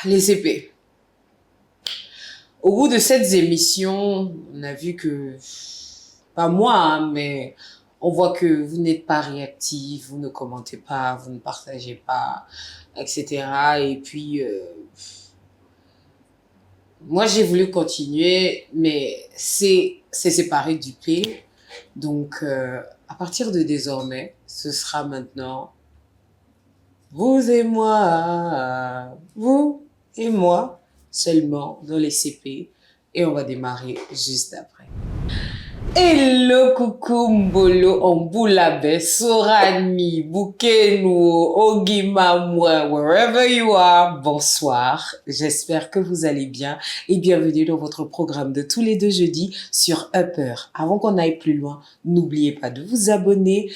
Les CP. Au bout de cette émission, on a vu que, pas moi, hein, mais on voit que vous n'êtes pas réactif, vous ne commentez pas, vous ne partagez pas, etc. Et puis, moi, j'ai voulu continuer, mais c'est séparé du P. Donc, à partir de désormais, ce sera maintenant vous et moi seulement dans les CP. Et on va démarrer juste après. Hello, coucou, mbolo, ombulabe, sorani, bukenu, ogimamwa, wherever you are, bonsoir. J'espère que vous allez bien et bienvenue dans votre programme de tous les deux jeudis sur Upper. Avant qu'on aille plus loin, n'oubliez pas de vous abonner,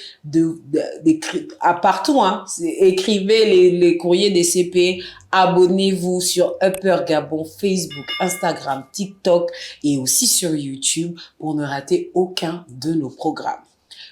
partout, hein, écrivez les courriers des CP, abonnez-vous sur Upper Gabon, Facebook, Instagram, TikTok et aussi sur YouTube pour ne rater aucun de nos programmes.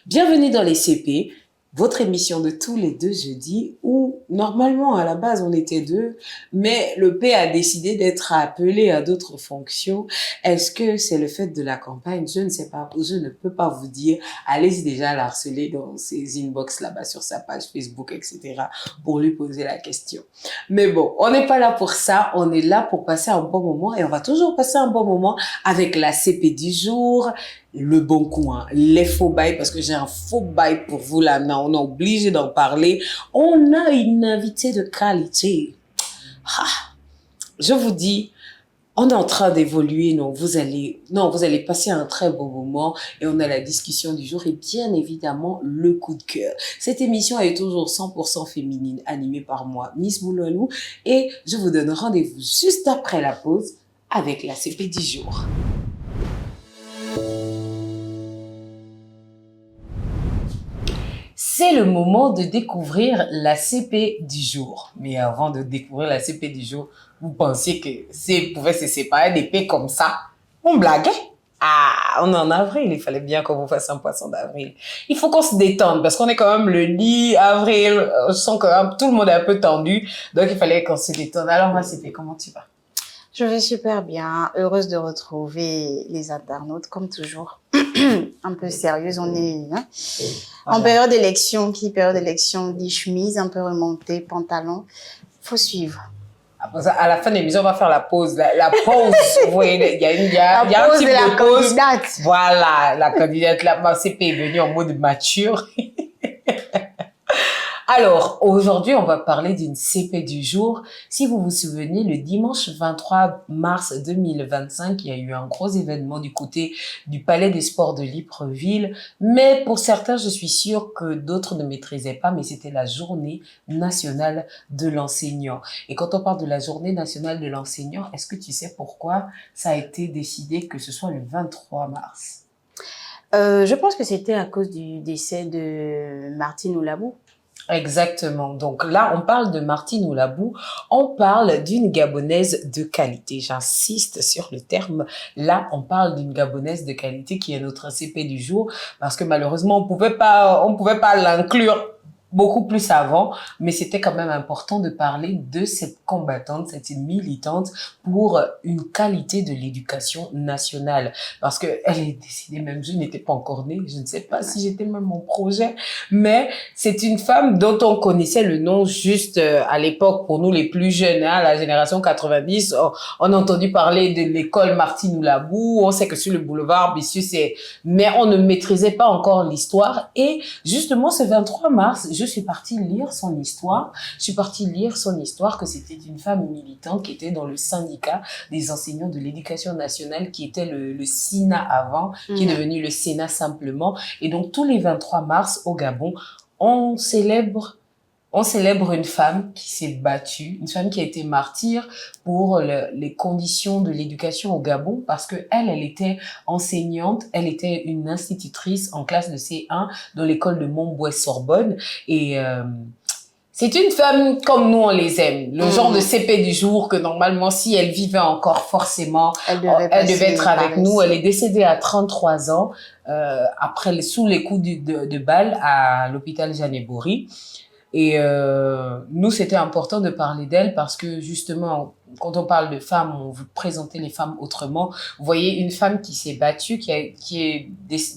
Bienvenue dans les CP, votre émission de tous les deux jeudis où normalement à la base on était deux, mais le P a décidé d'être appelé à d'autres fonctions. Est-ce que c'est le fait de la campagne? Je ne sais pas, je ne peux pas vous dire. Allez-y déjà l'harceler dans ses inbox là-bas sur sa page Facebook, etc. pour lui poser la question. Mais bon, on n'est pas là pour ça, on est là pour passer un bon moment et on va toujours passer un bon moment avec la CP du jour, le bon coin, les faux bails, parce que j'ai un faux bail pour vous là, on est obligé d'en parler. On a une invitée de qualité. Je vous dis, on est en train d'évoluer, vous allez passer un très bon moment et on a la discussion du jour et bien évidemment le coup de cœur. Cette émission est toujours 100% féminine, animée par moi, Miss Bouloilou, et je vous donne rendez-vous juste après la pause avec la CP du jour. C'est le moment de découvrir la CP du jour. Mais avant de découvrir la CP du jour, vous pensiez que C pouvait se séparer des P comme ça? On blaguait? Ah, on est en avril, il fallait bien qu'on vous fasse un poisson d'avril. Il faut qu'on se détende parce qu'on est quand même le 10 avril, je sens que tout le monde est un peu tendu, donc il fallait qu'on se détende. Alors ma CP, comment tu vas? Je vais super bien, heureuse de retrouver les internautes comme toujours. Un peu sérieuse, on est en période d'élection. Qui période d'élection dit chemise, un peu remontée, pantalon. Faut suivre. Après ça, à la fin de l'émission, on va faire la pause. La pause, vous voyez, il y a un type de pause. Candidate. Voilà, la candidate, ma CP est venue en mode mature. Alors, aujourd'hui, on va parler d'une CP du jour. Si vous vous souvenez, le dimanche 23 mars 2025, il y a eu un gros événement du côté du Palais des Sports de Libreville. Mais pour certains, je suis sûre que d'autres ne maîtrisaient pas, mais c'était la Journée nationale de l'enseignant. Et quand on parle de la Journée nationale de l'enseignant, est-ce que tu sais pourquoi ça a été décidé que ce soit le 23 mars? Je pense que c'était à cause du décès de Martine Oulabou. Exactement. Donc là, on parle de Martine Oulabou, on parle d'une Gabonaise de qualité. J'insiste sur le terme. Là, on parle d'une Gabonaise de qualité qui est notre CP du jour parce que malheureusement, on pouvait pas l'inclure beaucoup plus avant, mais c'était quand même important de parler de cette combattante, cette militante pour une qualité de l'éducation nationale. Parce que elle est décidée, même je n'étais pas encore née, je ne sais pas si j'étais même en projet, mais c'est une femme dont on connaissait le nom juste à l'époque, pour nous les plus jeunes, hein, la génération 90, on a entendu parler de l'école Martine Oulabou, on sait que sur le boulevard Bissieux, mais on ne maîtrisait pas encore l'histoire. Et justement, ce 23 mars, je suis partie lire son histoire. Je suis partie lire son histoire, que c'était une femme militante qui était dans le syndicat des enseignants de l'éducation nationale, qui était le SINA avant, qui est devenu le Sénat simplement. Et donc, tous les 23 mars, au Gabon, on célèbre une femme qui s'est battue, une femme qui a été martyre pour les conditions de l'éducation au Gabon, parce que elle était enseignante, elle était une institutrice en classe de C1 dans l'école de Montbouet-Sorbonne, et c'est une femme comme nous on les aime, le genre de CP du jour que normalement si elle vivait encore forcément, elle devait être avec nous. Elle est décédée à 33 ans, après sous les coups de balle à l'hôpital Jeanne-Bory. Et nous, c'était important de parler d'elle parce que justement, quand on parle de femmes, on veut présenter les femmes autrement. Vous voyez une femme qui s'est battue, qui est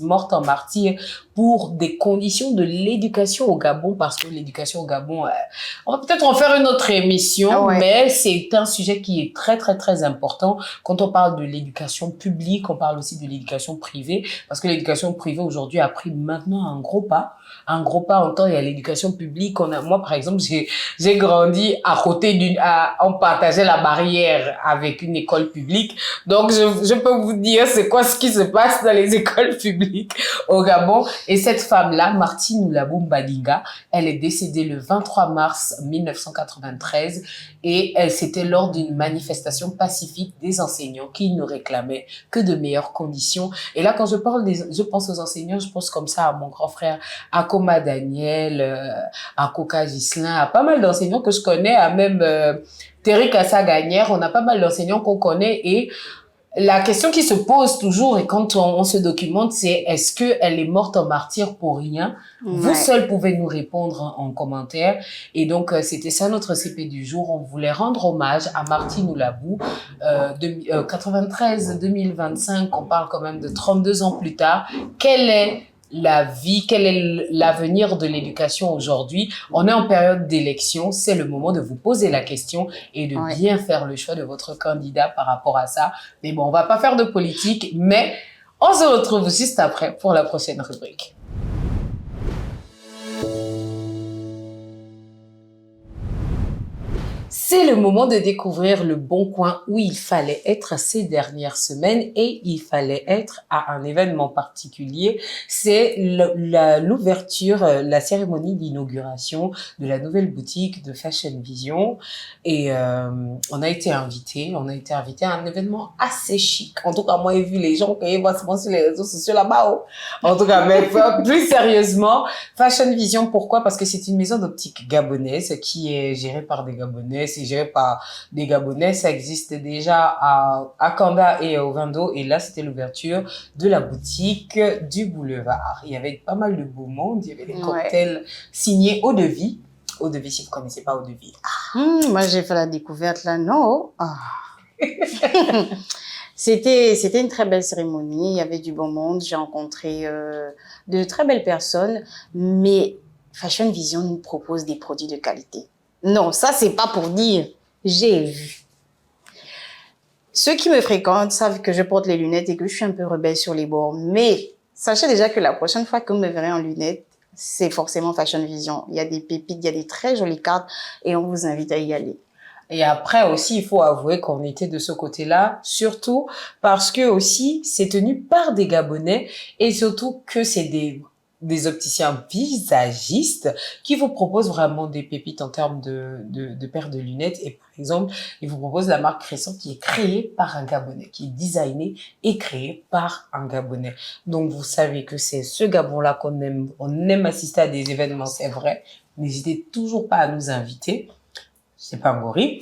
morte en martyr pour des conditions de l'éducation au Gabon, parce que l'éducation au Gabon, on va peut-être en faire une autre émission, mais c'est un sujet qui est très, très, très important. Quand on parle de l'éducation publique, on parle aussi de l'éducation privée, parce que l'éducation privée aujourd'hui a pris maintenant un gros pas. Un gros pas en temps, il y a l'éducation publique. Moi, par exemple, j'ai grandi à côté on partageait la barrière avec une école publique. Donc, je peux vous dire c'est quoi ce qui se passe dans les écoles publiques au Gabon. Et cette femme-là, Martine Noulabou Mbadinga, elle est décédée le 23 mars 1993 et c'était lors d'une manifestation pacifique des enseignants qui ne réclamaient que de meilleures conditions. Et là, quand je pense aux enseignants, je pense comme ça à mon grand frère, à Koma Daniel, à Koka Gislin, à pas mal d'enseignants que je connais, à même Terry Kassa Gagnère. On a pas mal d'enseignants qu'on connaît et la question qui se pose toujours et quand on se documente, c'est est-ce qu'elle est morte en martyr pour rien? Vous seuls pouvez nous répondre en commentaire. Et donc, c'était ça notre CP du jour. On voulait rendre hommage à Martine Noulabou. 93-2025, on parle quand même de 32 ans plus tard. Quelle est la vie, quel est l'avenir de l'éducation aujourd'hui? On est en période d'élection, c'est le moment de vous poser la question et de bien faire le choix de votre candidat par rapport à ça. Mais bon, on va pas faire de politique, mais on se retrouve juste après pour la prochaine rubrique. C'est le moment de découvrir le bon coin où il fallait être ces dernières semaines et il fallait être à un événement particulier. C'est l'ouverture, la cérémonie d'inauguration de la nouvelle boutique de Fashion Vision. Et on a été invité à un événement assez chic. En tout cas, moi, j'ai vu les gens qui voient souvent sur les réseaux sociaux là-bas. En tout cas, mais plus sérieusement, Fashion Vision, pourquoi? Parce que c'est une maison d'optique gabonaise qui est gérée par des Gabonais. C'est géré par des Gabonais. Ça existe déjà à Kanda et au Vindo. Et là, c'était l'ouverture de la boutique du boulevard. Il y avait pas mal de beau monde. Il y avait des cocktails signés Eau de Vie. Eau de Vie, si vous ne connaissez pas Eau de Vie. Moi, j'ai fait la découverte là. Non. C'était une très belle cérémonie. Il y avait du bon monde. J'ai rencontré de très belles personnes. Mais Fashion Vision nous propose des produits de qualité. Non, ça, c'est pas pour dire. J'ai vu. Ceux qui me fréquentent savent que je porte les lunettes et que je suis un peu rebelle sur les bords. Mais sachez déjà que la prochaine fois que vous me verrez en lunettes, c'est forcément Fashion Vision. Il y a des pépites, il y a des très jolies cartes et on vous invite à y aller. Et après aussi, il faut avouer qu'on était de ce côté-là, surtout parce que aussi, c'est tenu par des Gabonais et surtout que c'est des opticiens visagistes qui vous proposent vraiment des pépites en termes de paires de lunettes. Et par exemple, ils vous proposent la marque Crescent qui est créée par un Gabonais, qui est designée et créée par un Gabonais. Donc, vous savez que c'est ce Gabon-là qu'on aime. On aime assister à des événements, c'est vrai. N'hésitez toujours pas à nous inviter. C'est pas Maury,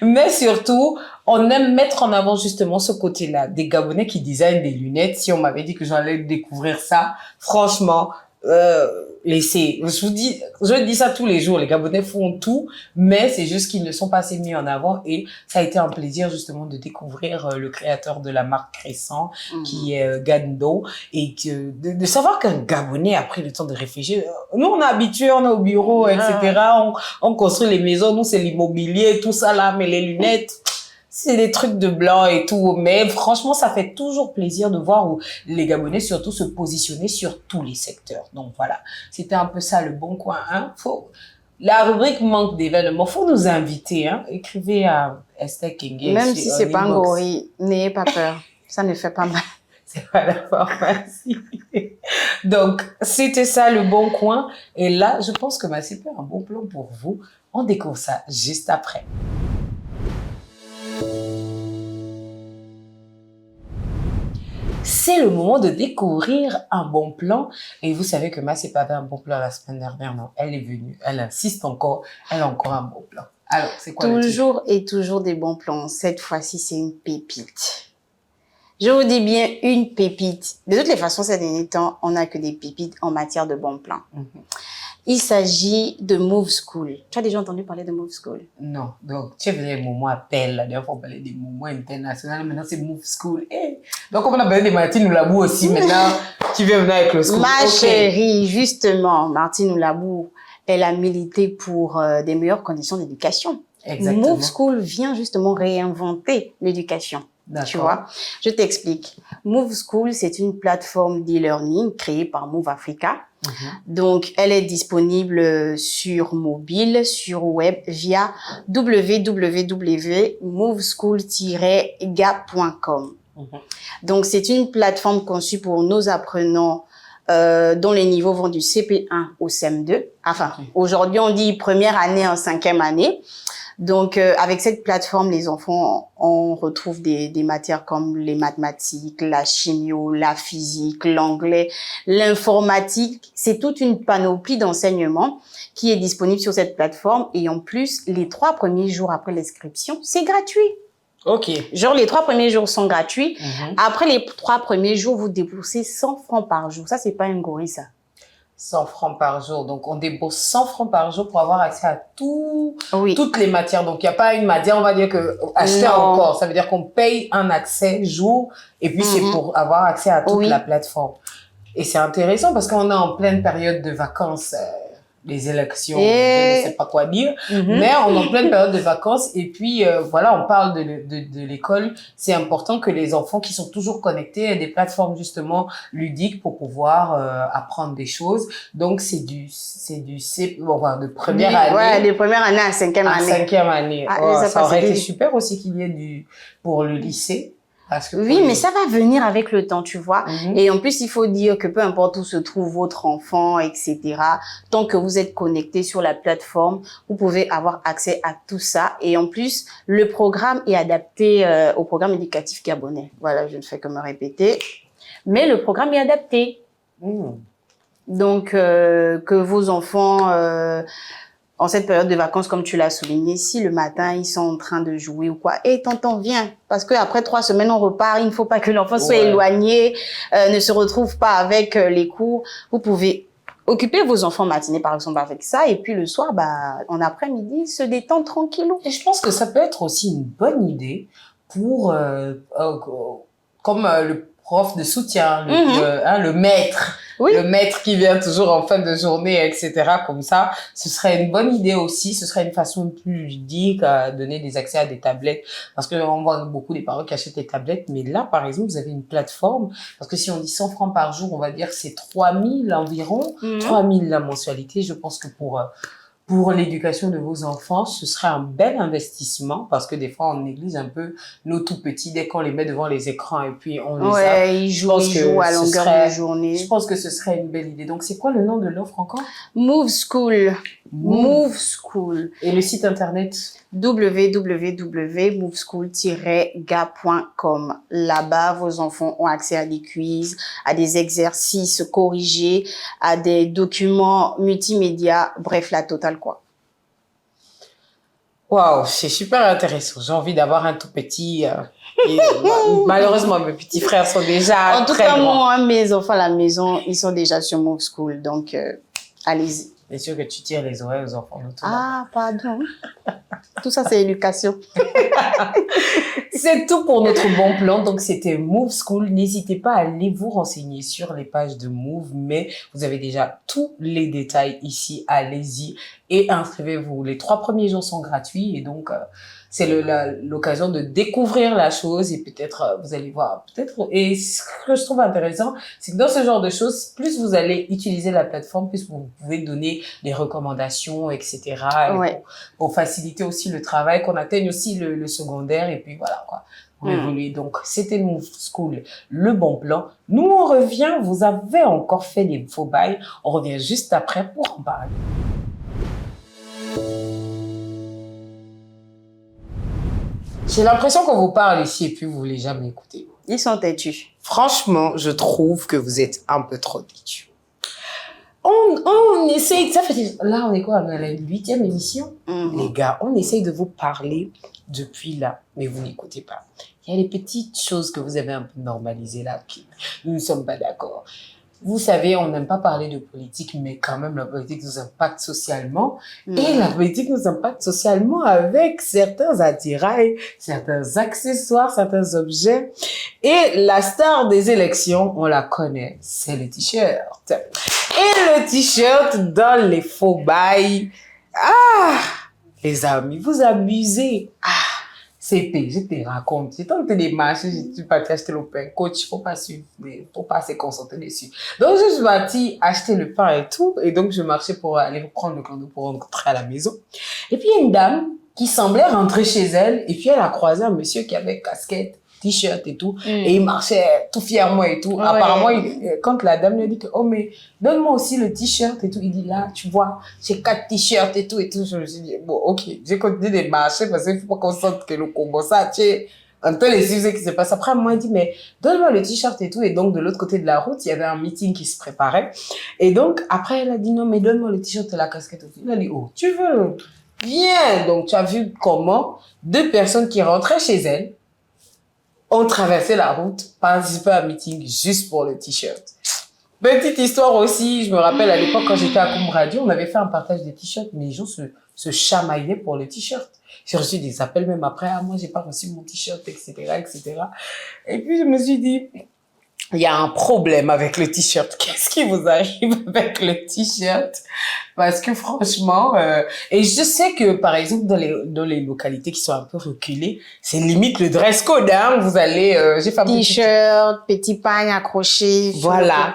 mais surtout, on aime mettre en avant justement ce côté-là, des Gabonais qui designent des lunettes. Si on m'avait dit que j'allais découvrir ça, franchement, je dis ça tous les jours, les Gabonais font tout, mais c'est juste qu'ils ne sont pas assez mis en avant et ça a été un plaisir justement de découvrir le créateur de la marque Crescent, qui est Gando, et de savoir qu'un Gabonais a pris le temps de réfléchir. Nous, on est habitués, on est au bureau, etc. On construit les maisons, nous, c'est l'immobilier, tout ça là, mais les lunettes... C'est des trucs de blanc et tout, mais franchement, ça fait toujours plaisir de voir où les Gabonais surtout se positionner sur tous les secteurs. Donc voilà, c'était un peu ça le bon coin. Hein. La rubrique manque d'événements, faut nous inviter. Hein. Écrivez à Esther Kenge. Même si c'est pas un gorille, n'ayez pas peur, ça ne fait pas mal. C'est pas la pharmacie. Donc, c'était ça le bon coin. Et là, je pense que ma super un bon plan pour vous. On découvre ça juste après. C'est le moment de découvrir un bon plan. Et vous savez que Massé pas avait un bon plan la semaine dernière. Non, elle est venue. Elle insiste encore. Elle a encore un bon plan. Alors, c'est quoi le truc? Toujours et toujours des bons plans. Cette fois-ci, c'est une pépite. Je vous dis bien une pépite. De toutes les façons, ces derniers temps, on n'a que des pépites en matière de bons plans. Il s'agit de Move School. Tu as déjà entendu parler de Move School? Non. Donc, tu faisais des moments appels. La dernière fois, on parlait des moments internationaux. Maintenant, c'est Move School. Donc, on a parlé de Martine Oulabou aussi. Maintenant, tu viens venir avec le school. Ma chérie, justement, Martine Oulabou, elle a milité pour des meilleures conditions d'éducation. Exactement. Move School vient justement réinventer l'éducation. Tu vois, je t'explique. Move School, c'est une plateforme d'e-learning créée par Move Africa. Donc, elle est disponible sur mobile, sur web via www.moveschool-gap.com. Donc, c'est une plateforme conçue pour nos apprenants dont les niveaux vont du CP1 au CM2. Enfin, aujourd'hui, on dit première année en 5e année. Donc, avec cette plateforme, les enfants, on retrouve des matières comme les mathématiques, la chimio, la physique, l'anglais, l'informatique. C'est toute une panoplie d'enseignements qui est disponible sur cette plateforme. Et en plus, les 3 premiers jours après l'inscription, c'est gratuit. OK. Genre, les 3 premiers jours sont gratuits. Après les 3 premiers jours, vous déboursez 100 francs par jour. Ça, c'est pas un gorille, ça. 100 francs par jour. Donc, on débourse 100 francs par jour pour avoir accès à toutes les matières. Donc, il n'y a pas une matière, on va dire que acheter encore. Ça veut dire qu'on paye un accès jour et puis c'est pour avoir accès à toute la plateforme. Et c'est intéressant parce qu'on est en pleine période de vacances. Les élections, je ne sais pas quoi dire, mais on est en pleine période de vacances et puis voilà, on parle de l'école. C'est important que les enfants qui sont toujours connectés aient des plateformes justement ludiques pour pouvoir apprendre des choses. Donc c'est de première année. Ouais, de première année à 5e année. À 5e année. Ça aurait été super aussi qu'il y ait pour le lycée. Oui, mais ça va venir avec le temps, tu vois. Et en plus, il faut dire que peu importe où se trouve votre enfant, etc., tant que vous êtes connecté sur la plateforme, vous pouvez avoir accès à tout ça. Et en plus, le programme est adapté au programme éducatif gabonais. Voilà, je ne fais que me répéter. Mais le programme est adapté. Donc, que vos enfants... en cette période de vacances, comme tu l'as souligné, si le matin, ils sont en train de jouer ou quoi, tonton, viens. Parce que après 3 semaines, on repart. Il ne faut pas que l'enfant soit éloigné, ne se retrouve pas avec les cours. Vous pouvez occuper vos enfants matinée, par exemple, avec ça. Et puis le soir, en après-midi, se détendre tranquillou. Et je pense que ça peut être aussi une bonne idée pour, comme le prof de soutien, le maître. Oui. Le maître qui vient toujours en fin de journée, etc. Comme ça, ce serait une bonne idée aussi. Ce serait une façon plus ludique à donner des accès à des tablettes. Parce que on voit beaucoup des parents qui achètent des tablettes. Mais là, par exemple, vous avez une plateforme. Parce que si on dit 100 francs par jour, on va dire que c'est 3000 environ. 3000 la mensualité. Je pense que pour l'éducation de vos enfants, ce serait un bel investissement parce que des fois, on néglige un peu nos tout petits dès qu'on les met devant les écrans et puis on les a. Ils jouent à longueur de journée. Je pense que ce serait une belle idée. Donc, c'est quoi le nom de l'offre encore? Move School. Move School. Et le site internet? www.moveschool-ga.com. Là-bas, vos enfants ont accès à des quiz, à des exercices corrigés, à des documents multimédia, bref, la totale, quoi. Waouh, c'est super intéressant. J'ai envie d'avoir un tout petit. Malheureusement, mes petits frères sont déjà en tout très cas, grands. moi, mes enfants à la maison, ils sont déjà sur Move School, donc allez-y. Bien sûr que tu tires les oreilles aux enfants. Pardon. Tout ça, c'est éducation. C'est tout pour notre bon plan. Donc, c'était Move School. N'hésitez pas à aller vous renseigner sur les pages de Move, mais vous avez déjà tous les détails ici. Allez-y et inscrivez-vous. Les 3 premiers jours sont gratuits et donc, c'est l'occasion de découvrir la chose et peut-être vous allez voir. Et ce que je trouve intéressant, c'est que dans ce genre de choses, plus vous allez utiliser la plateforme, plus vous pouvez donner des recommandations, etc. Pour faciliter aussi le travail, qu'on atteigne aussi le secondaire et puis voilà quoi. Pour évoluer. Donc, c'était Move School, le bon plan. Nous, on revient. Vous avez encore fait des faux bails. On revient juste après pour en parler. J'ai l'impression qu'on vous parle ici et puis vous voulez jamais écouter. Ils sont têtus. Franchement, je trouve que vous êtes un peu trop têtus. On essaye, ça fait, là on est quoi, on est à la 8e émission. Les gars, on essaye de vous parler depuis là, mais vous n'écoutez pas. Il y a les petites choses que vous avez un peu normalisées là, qui nous ne sommes pas d'accord. vous savez, on n'aime pas parler de politique, mais quand même, la politique nous impacte socialement. Et la politique nous impacte socialement avec certains attirails, certains accessoires, certains objets. Et la star des élections, on la connaît, c'est le t-shirt. Et le t-shirt dans les faux bails. Ah, les amis, vous abusez. Ah, CP, je te raconte. J'ai tenté des marchés, je suis partie acheter le pain. Coach, faut pas suivre, faut pas se concentrer dessus. Donc, je suis partie acheter le pain et tout. Et donc, je marchais pour aller prendre le cadeau pour rentrer à la maison. Et puis, il y a une dame qui semblait rentrer chez elle. Et puis, elle a croisé un monsieur qui avait casquette, t-shirt et tout. Et il marchait tout fièrement et tout. Ouais. Apparemment, quand la dame lui a dit que, oh, mais donne-moi aussi le t-shirt et tout. Il dit, là, tu vois, j'ai 4 t-shirts et tout et tout. Je me suis dit, bon, ok, j'ai continué de marcher parce qu'il faut pas qu'on sente que le combo, ça, tu sais, un peu les sujets qui se passent. Après, moi, il dit, mais donne-moi le t-shirt et tout. Et donc, de l'autre côté de la route, il y avait un meeting qui se préparait. Et donc, après, elle a dit, non, mais donne-moi le t-shirt et la casquette aussi. Il a dit, oh, tu veux? Bien. Donc, tu as vu comment 2 personnes qui rentraient chez elles ont traversé la route, participé à un meeting juste pour le t-shirt. Petite histoire aussi, je me rappelle à l'époque quand j'étais à Koum Radio, on avait fait un partage des t-shirts, mais les gens se chamaillaient pour le t-shirt. J'ai reçu des appels même après, ah moi j'ai pas reçu mon t-shirt, etc., etc. Et puis je me suis dit, il y a un problème avec le t-shirt. Qu'est-ce qui vous arrive avec le t-shirt? Parce que franchement, et je sais que par exemple dans les localités qui sont un peu reculées, c'est limite le dress code. Hein. Vous allez, j'ai fait un t-shirt, petit pagne accroché. Voilà.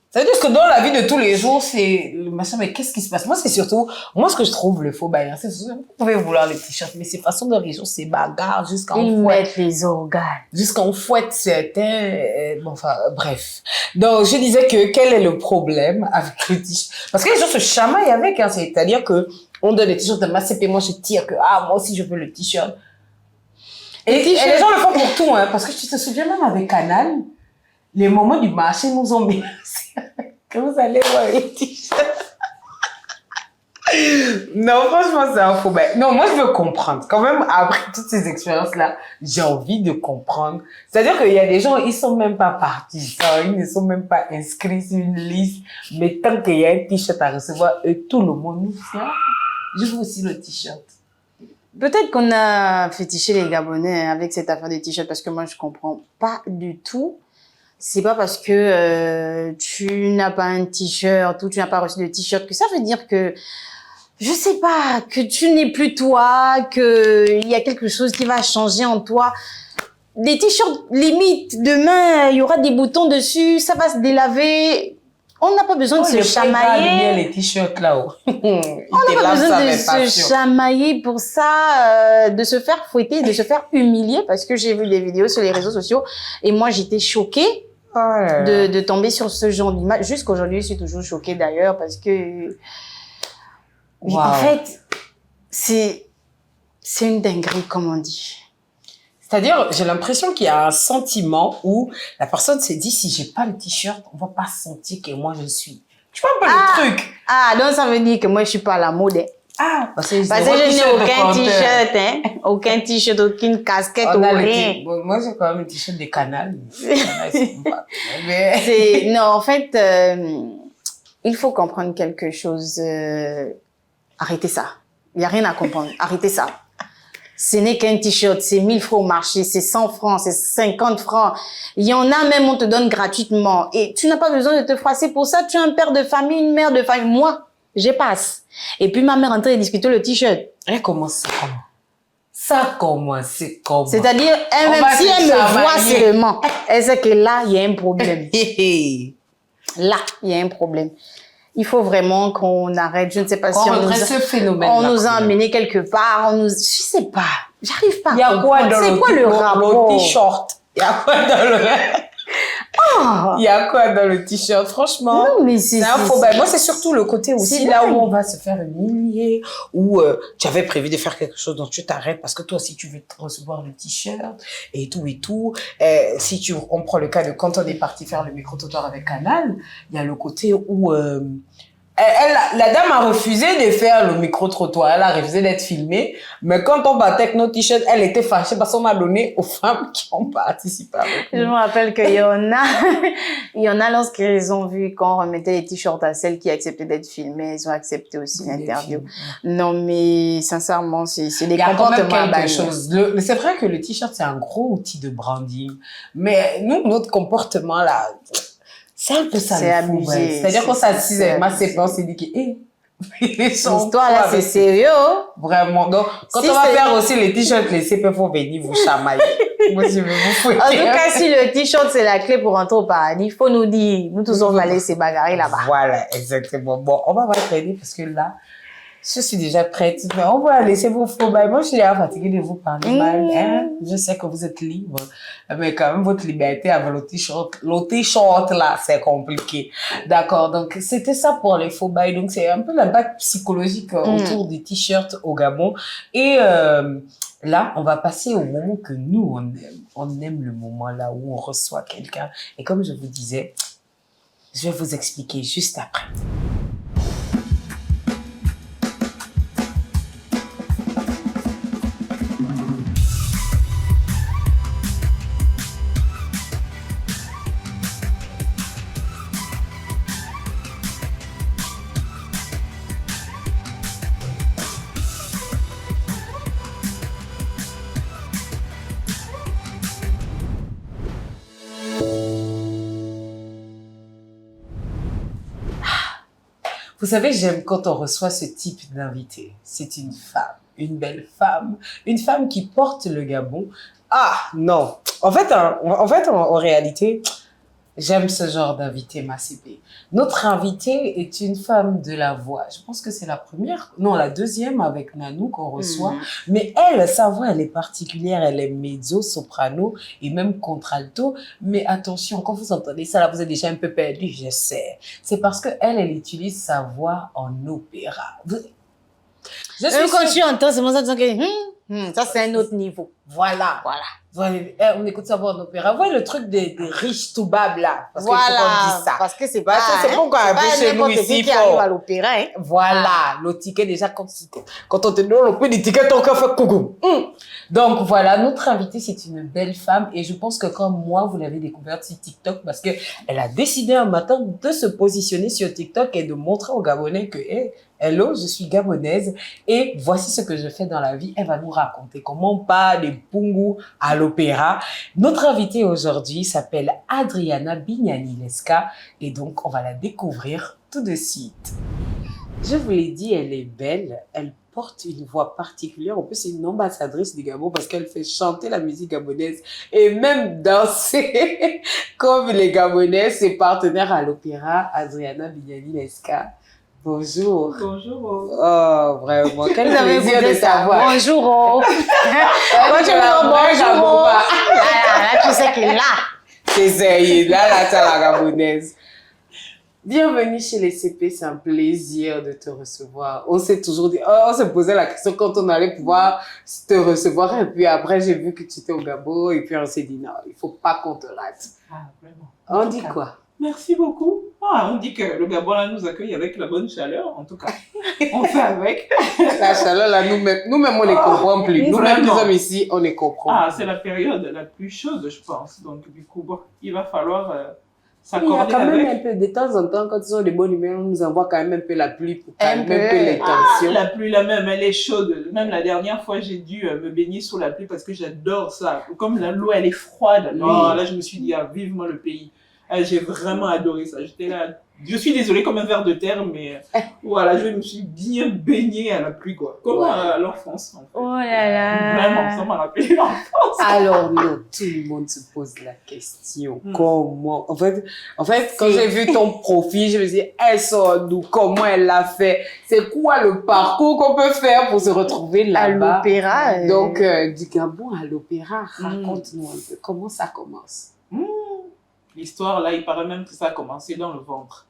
C'est-à-dire que dans la vie de tous les jours, c'est le machin, mais qu'est-ce qui se passe? Moi, c'est surtout, moi, ce que je trouve le faux bail, c'est vous pouvez vouloir le t-shirt, mais c'est façon de région, c'est bagarre jusqu'à ils mettent les organes. Jusqu'à on fouette certains, bon, enfin, bref. Donc, je disais que quel est le problème avec le t-shirt? Parce que les gens se chamaillent avec, hein, c'est-à-dire que on donne le t-shirt de ma CP, moi, je tire que, ah, moi aussi, je veux le t-shirt. Et les gens le font pour tout, hein, parce que tu te souviens même avec Canal, les moments du marché nous ont mis que vous allez voir les t-shirts. Non, franchement, c'est un faux bail. Non, moi, je veux comprendre. Quand même, après toutes ces expériences-là, j'ai envie de comprendre. C'est-à-dire qu'il y a des gens, ils sont même pas partisans, ils ne sont même pas inscrits sur une liste. Mais tant qu'il y a un t-shirt à recevoir, tout le monde nous dit, ah, je veux aussi le t-shirt. Peut-être qu'on a fétiché les Gabonais avec cette affaire des t-shirts parce que moi, je comprends pas du tout. C'est pas parce que tu n'as pas un t-shirt ou tu n'as pas reçu de t-shirt que ça veut dire que, je sais pas, que tu n'es plus toi, que il y a quelque chose qui va changer en toi. Les t-shirts, limite, demain, il y aura des boutons dessus, ça va se délaver. On n'a pas besoin de se chamailler. Les t-shirts là-haut. On n'a pas besoin de se chamailler pour ça, de se faire fouetter, de se faire humilier parce que j'ai vu des vidéos sur les réseaux sociaux et moi j'étais choquée de tomber sur ce genre d'image. Jusqu'aujourd'hui, je suis toujours choquée d'ailleurs parce que en fait, c'est une dinguerie comme on dit. C'est-à-dire, j'ai l'impression qu'il y a un sentiment où la personne s'est dit, si j'ai pas le t-shirt, on va pas sentir que moi je suis. Tu vois un peu le truc. Ah, donc ça veut dire que moi je suis pas à la mode. Ah, parce que je n'ai aucun t-shirt, hein. Aucun t-shirt, aucune casquette, rien. Moi, j'ai quand même le t-shirt des Canal. Non, en fait, il faut comprendre quelque chose. Arrêtez ça. Il y a rien à comprendre. Arrêtez ça. Ce n'est qu'un t-shirt, c'est 1000 francs au marché, c'est 100 francs, c'est 50 francs. Il y en a même, on te donne gratuitement. Et tu n'as pas besoin de te froisser pour ça. Tu es un père de famille, une mère de famille. Moi, je passe. Et puis ma mère est en train de discuter le t-shirt. Elle commence comment? Ça commence, c'est comment? C'est-à-dire, même si elle me voit seulement, elle sait que là, il y a un problème. Là, il y a un problème. Il faut vraiment qu'on arrête. Je ne sais pas si on nous a emmenés quelque part. Je sais pas. J'arrive pas à comprendre. C'est quoi le rapport? Le t-shirt. Il y a quoi dans le... Il y a quoi dans le t-shirt, franchement? Non, mais c'est un faux bail. Moi, c'est surtout le côté aussi là où on va se faire humilier, où tu avais prévu de faire quelque chose dont tu t'arrêtes parce que toi aussi tu veux recevoir le t-shirt et tout et tout. On prend le cas de quand on est parti faire le micro-trottoir avec Canal, il y a le côté où La dame a refusé de faire le micro-trottoir. Elle a refusé d'être filmée. Mais quand on battait avec nos t-shirts, elle était fâchée parce qu'on a donné aux femmes qui ont participé avec nous. Je me rappelle qu'il y en a lorsqu'ils ont vu qu'on remettait les t-shirts à celles qui acceptaient d'être filmées, ils ont accepté aussi l'interview. Non, mais sincèrement, c'est des comportements à bannir. C'est vrai que le t-shirt, c'est un gros outil de branding. Mais nous, notre comportement là, c'est un peu ça. C'est abusé. C'est-à-dire qu'on s'assise avec ma CP, on s'est dit que, l'histoire là, c'est sérieux. Vraiment. Donc, quand on va faire aussi les t-shirts, les CP, faut venir vous chamailler. Moi, je vais vous fouetter. En tout cas, si le t-shirt, c'est la clé pour rentrer au paradis, il faut nous dire, nous tous, on va aller se bagarrer là-bas. Voilà, exactement. Bon, on va pas traîner parce que là, je suis déjà prête. Mais on va laisser vos faux bails. Moi, je suis déjà fatiguée de vous parler mal. Hein? Je sais que vous êtes libre. Mais quand même, votre liberté avec le t-shirt là, c'est compliqué. D'accord. Donc, c'était ça pour les faux bails. Donc, c'est un peu l'impact psychologique autour du t-shirt au Gabon. Et là, on va passer au moment que nous, on aime. On aime le moment là où on reçoit quelqu'un. Et comme je vous disais, je vais vous expliquer juste après. Vous savez, j'aime quand on reçoit ce type d'invité. C'est une femme, une belle femme, une femme qui porte le Gabon. Ah, non. En fait, en réalité, j'aime ce genre d'invité, ma CP. Notre invitée est une femme de la voix. Je pense que c'est la première, non, la deuxième avec Nanou qu'on reçoit. Mais elle, sa voix, elle est particulière. Elle est mezzo, soprano et même contralto. Mais attention, quand vous entendez ça, là, vous êtes déjà un peu perdu, je sais. C'est parce que elle utilise sa voix en opéra. Même quand tu entends, c'est moi ça que ça c'est un autre niveau. Voilà. On écoute ça en opéra. Vous voyez le truc des riches toubabs là. Parce voilà. qu'il faut qu'on dise ça. Parce que c'est pas, c'est bon qu'on arrive chez nous ici. Qui arrive à l'opéra, hein. Voilà. Le ticket déjà, quand on te donne le peu de ticket, ton cœur fait coucou. Donc voilà, notre invitée, c'est une belle femme. Et je pense que comme moi, vous l'avez découverte sur TikTok parce que elle a décidé un matin de se positionner sur TikTok et de montrer aux Gabonais que, hello, je suis gabonaise et voici ce que je fais dans la vie. Elle va nous raconter comment on part des pungu à l'opéra. Notre invitée aujourd'hui s'appelle Adriana Bignani-Leska et donc on va la découvrir tout de suite. Je vous l'ai dit, elle est belle, elle porte une voix particulière. En plus, c'est une ambassadrice du Gabon parce qu'elle fait chanter la musique gabonaise et même danser comme les Gabonais, ses partenaires à l'opéra. Adriana Bignani-Leska. Bonjour. Bonjour. Oh, vraiment, quel plaisir de savoir. Bonjour. Bonjour. Là, tu sais qu'il est là. C'est sérieux, là, t'as la gabonaise. Bienvenue chez les CP, c'est un plaisir de te recevoir. On s'est toujours dit, on s'est posé la question quand on allait pouvoir te recevoir. Et puis après, j'ai vu que tu étais au Gabon et puis on s'est dit, non, il faut pas qu'on te rate. Ah, vraiment. On dit quoi? Merci beaucoup. On dit que le Gabon là, nous accueille avec la bonne chaleur, en tout cas. On fait avec. La chaleur là, nous-mêmes, on ne les comprend plus. Nous-mêmes qui sommes ici, on les comprend. Ah, c'est la période la plus chaude, je pense. Donc, du coup, bon, il va falloir s'accorder avec. Il y a quand même avec. un peu, de temps en temps, quand ils ont des bonnes humeurs, on nous envoie quand même un peu la pluie pour calmer un peu les tensions. La pluie, là même, elle est chaude. Même la dernière fois, j'ai dû me baigner sous la pluie parce que j'adore ça. Comme l'eau, elle est froide. Oui. Oh, là, je me suis dit, vivement le pays. J'ai vraiment adoré ça. J'étais là. Je suis désolée comme un ver de terre, mais voilà, je me suis bien baignée à la pluie, quoi. Comme à l'enfance. En fait. Oh là là. Vraiment, ça m'a rappelé l'enfance. Alors, non, tout le monde se pose la question. Comment? En fait, quand j'ai vu ton profil, je me suis dit, elle sort d'où? Comment elle l'a fait? C'est quoi le parcours qu'on peut faire pour se retrouver là-bas? À l'opéra. Donc, du Gabon à l'opéra, raconte-nous un peu comment ça commence. L'histoire, là, il paraît même que ça a commencé dans le ventre.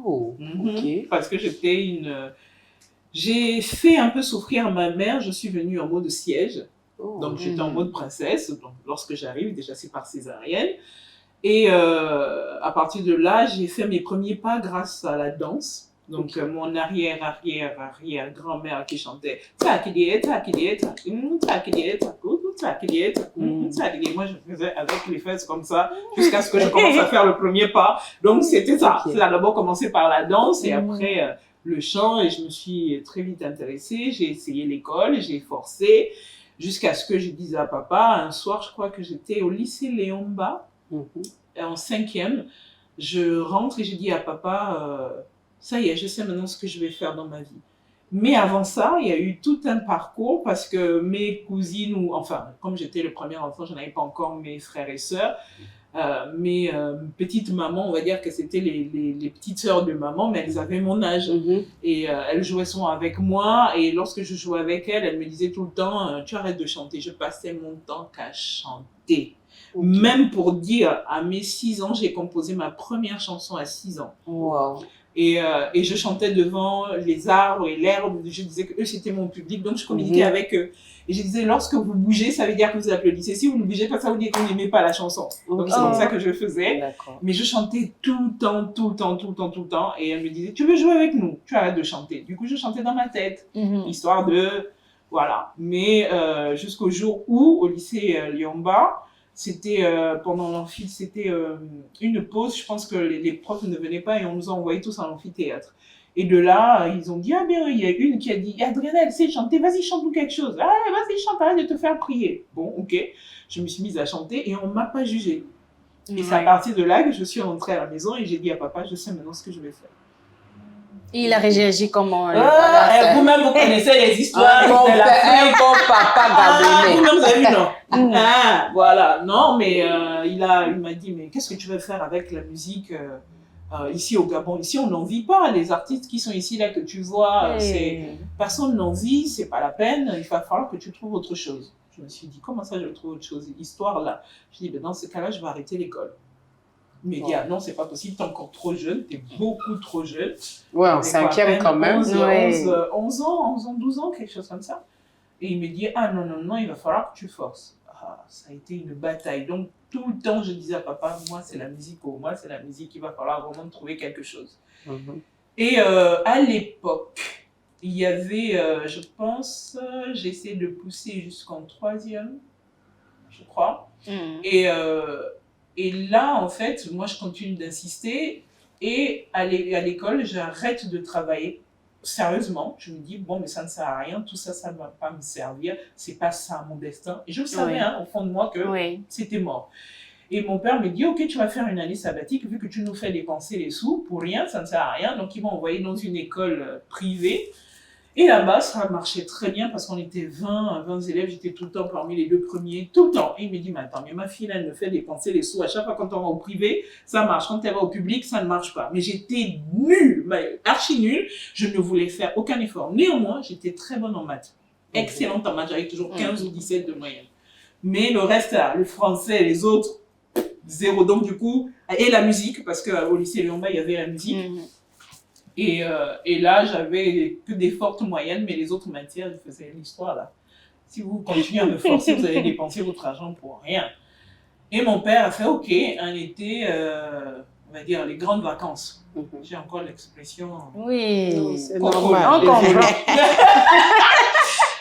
Oh, ok. Parce que j'ai fait un peu souffrir ma mère. Je suis venue en mode siège. Donc, j'étais en mode princesse. Donc, lorsque j'arrive, déjà, c'est par césarienne. Et à partir de là, j'ai fait mes premiers pas grâce à la danse. Donc, mon arrière-grand-mère qui chantait Tsakidieta, Kidieta, Tsakidieta, Tsakidieta, Tsakidieta. Moi, je faisais avec les fesses comme ça jusqu'à ce que je commence à faire le premier pas. Donc, c'était ça. Ok. Ça a d'abord commencé par la danse et après le chant. Et je me suis très vite intéressée. J'ai essayé l'école, j'ai forcé jusqu'à ce que je dise à papa. Un soir, je crois que j'étais au lycée Léomba, en 5e. Je rentre et je dis à papa, ça y est, je sais maintenant ce que je vais faire dans ma vie. Mais avant ça, il y a eu tout un parcours parce que mes cousines, ou enfin, comme j'étais le premier enfant, je n'avais pas encore mes frères et sœurs. Mes petites mamans, on va dire que c'était les petites sœurs de maman, mais elles avaient mon âge. Et elles jouaient souvent avec moi. Et lorsque je jouais avec elles, elles me disaient tout le temps, tu arrêtes de chanter. Je passais mon temps qu'à chanter. Même pour dire, à mes 6 ans, j'ai composé ma première chanson à 6 ans. Wow. Et je chantais devant les arbres et l'herbe. Je disais que eux, c'était mon public. Donc, je communiquais avec eux. Et je disais, lorsque vous bougez, ça veut dire que vous applaudissez. Si vous ne bougez pas, ça veut dire que vous n'aimez pas la chanson. Donc, c'est comme ça que je faisais. Mais je chantais tout le temps, tout le temps, tout le temps, tout le temps. Et elle me disait, tu veux jouer avec nous? Tu arrêtes de chanter. Du coup, je chantais dans ma tête. Histoire de... Voilà. Mais jusqu'au jour où, au lycée Lyomba, c'était pendant l'amphi, c'était une pause. Je pense que les profs ne venaient pas et on nous a envoyés tous à l'amphithéâtre. Et de là, ils ont dit, ah bien, il y a une qui a dit, Adriana, elle sait chanter, vas-y, chante-nous quelque chose. Ah, vas-y, chante, arrête de te faire prier. Bon, ok. Je me suis mise à chanter et on ne m'a pas jugée. Et c'est à partir de là que je suis rentrée à la maison et j'ai dit à papa, je sais maintenant ce que je vais faire. Il a réagi comment vous-même, vous connaissez les histoires. Un bon papa gabonais. Vous-même, vous avez vu, non? Voilà. Non, mais il m'a dit, mais qu'est-ce que tu veux faire avec la musique ici au Gabon? Ici, on n'en vit pas. Les artistes qui sont ici, là, que tu vois, personne n'en vit, c'est pas la peine. Il va falloir que tu trouves autre chose. Je me suis dit, comment ça, je trouve autre chose? Histoire, là. Je dis, ben, dans ce cas-là, je vais arrêter l'école. Mais il dit, ah non, c'est pas possible, t'es encore trop jeune, t'es beaucoup trop jeune. Ouais, en 5e quand même. 11 ans, 12 ans, quelque chose comme ça. Et il me dit, ah non, il va falloir que tu forces. Ah, ça a été une bataille. Donc, tout le temps, je disais à papa, moi, c'est la musique, moi, c'est la musique, il va falloir vraiment trouver quelque chose. Et à l'époque, il y avait, je pense, j'ai essayé de pousser jusqu'en 3e, je crois. Et là, en fait, moi, je continue d'insister. Et à l'école, j'arrête de travailler sérieusement. Je me dis, bon, mais ça ne sert à rien. Tout ça, ça ne va pas me servir. C'est pas ça, mon destin. Et je le savais, au fond de moi, que c'était mort. Et mon père me dit, ok, tu vas faire une année sabbatique. Vu que tu nous fais dépenser les sous, pour rien, ça ne sert à rien. Donc, ils m'ont envoyé dans une école privée. Et là-bas, ça marchait très bien parce qu'on était 20 élèves, j'étais tout le temps parmi les 2 premiers, tout le temps. Et il me dit, mais attends, mais ma fille, elle me fait dépenser les sous. À chaque fois, quand on va au privé, ça marche. Quand elle va au public, ça ne marche pas. Mais j'étais nulle, archi nulle. Je ne voulais faire aucun effort. Néanmoins, j'étais très bonne en maths. Excellente en maths. J'avais toujours 15 ou 17 de moyenne. Mais le reste, là, le français, les autres, 0. Donc, du coup, et la musique, parce qu'au lycée Léomba, il y avait la musique. Et là, j'avais que des fortes moyennes, mais les autres matières, je faisais l'histoire là. Si vous continuez à me forcer, vous allez dépenser votre argent pour rien. Et mon père a fait, ok, un été, on va dire les grandes vacances. J'ai encore l'expression. Oui, c'est normal.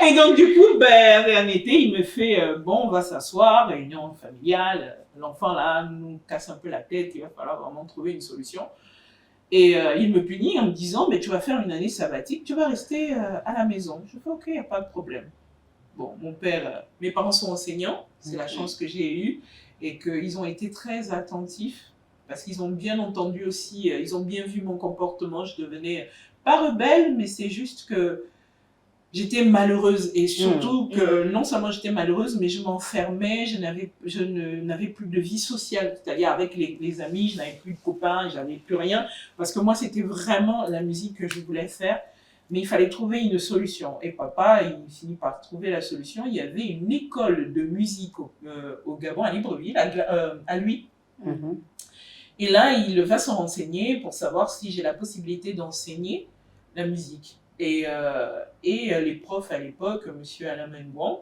Et donc, du coup, un été, il me fait, bon, on va s'asseoir, réunion familiale. L'enfant là nous casse un peu la tête, il va falloir vraiment trouver une solution. Et il me punit en me disant, mais tu vas faire une année sabbatique, tu vas rester à la maison. Je fais, ok, il n'y a pas de problème. Bon, mes parents sont enseignants, c'est la chance que j'ai eue, et qu'ils ont été très attentifs, parce qu'ils ont bien entendu aussi, ils ont bien vu mon comportement. Je devenais pas rebelle, mais c'est juste que j'étais malheureuse. Et surtout que non seulement j'étais malheureuse, mais je m'enfermais, je n'avais plus de vie sociale. C'est-à-dire avec les amis, je n'avais plus de copains, je n'avais plus rien. Parce que moi, c'était vraiment la musique que je voulais faire. Mais il fallait trouver une solution. Et papa, il finit par trouver la solution. Il y avait une école de musique au Gabon, à Libreville, à lui. Et là, il va se renseigner pour savoir si j'ai la possibilité d'enseigner la musique. Et les profs à l'époque, monsieur Alain Menguan,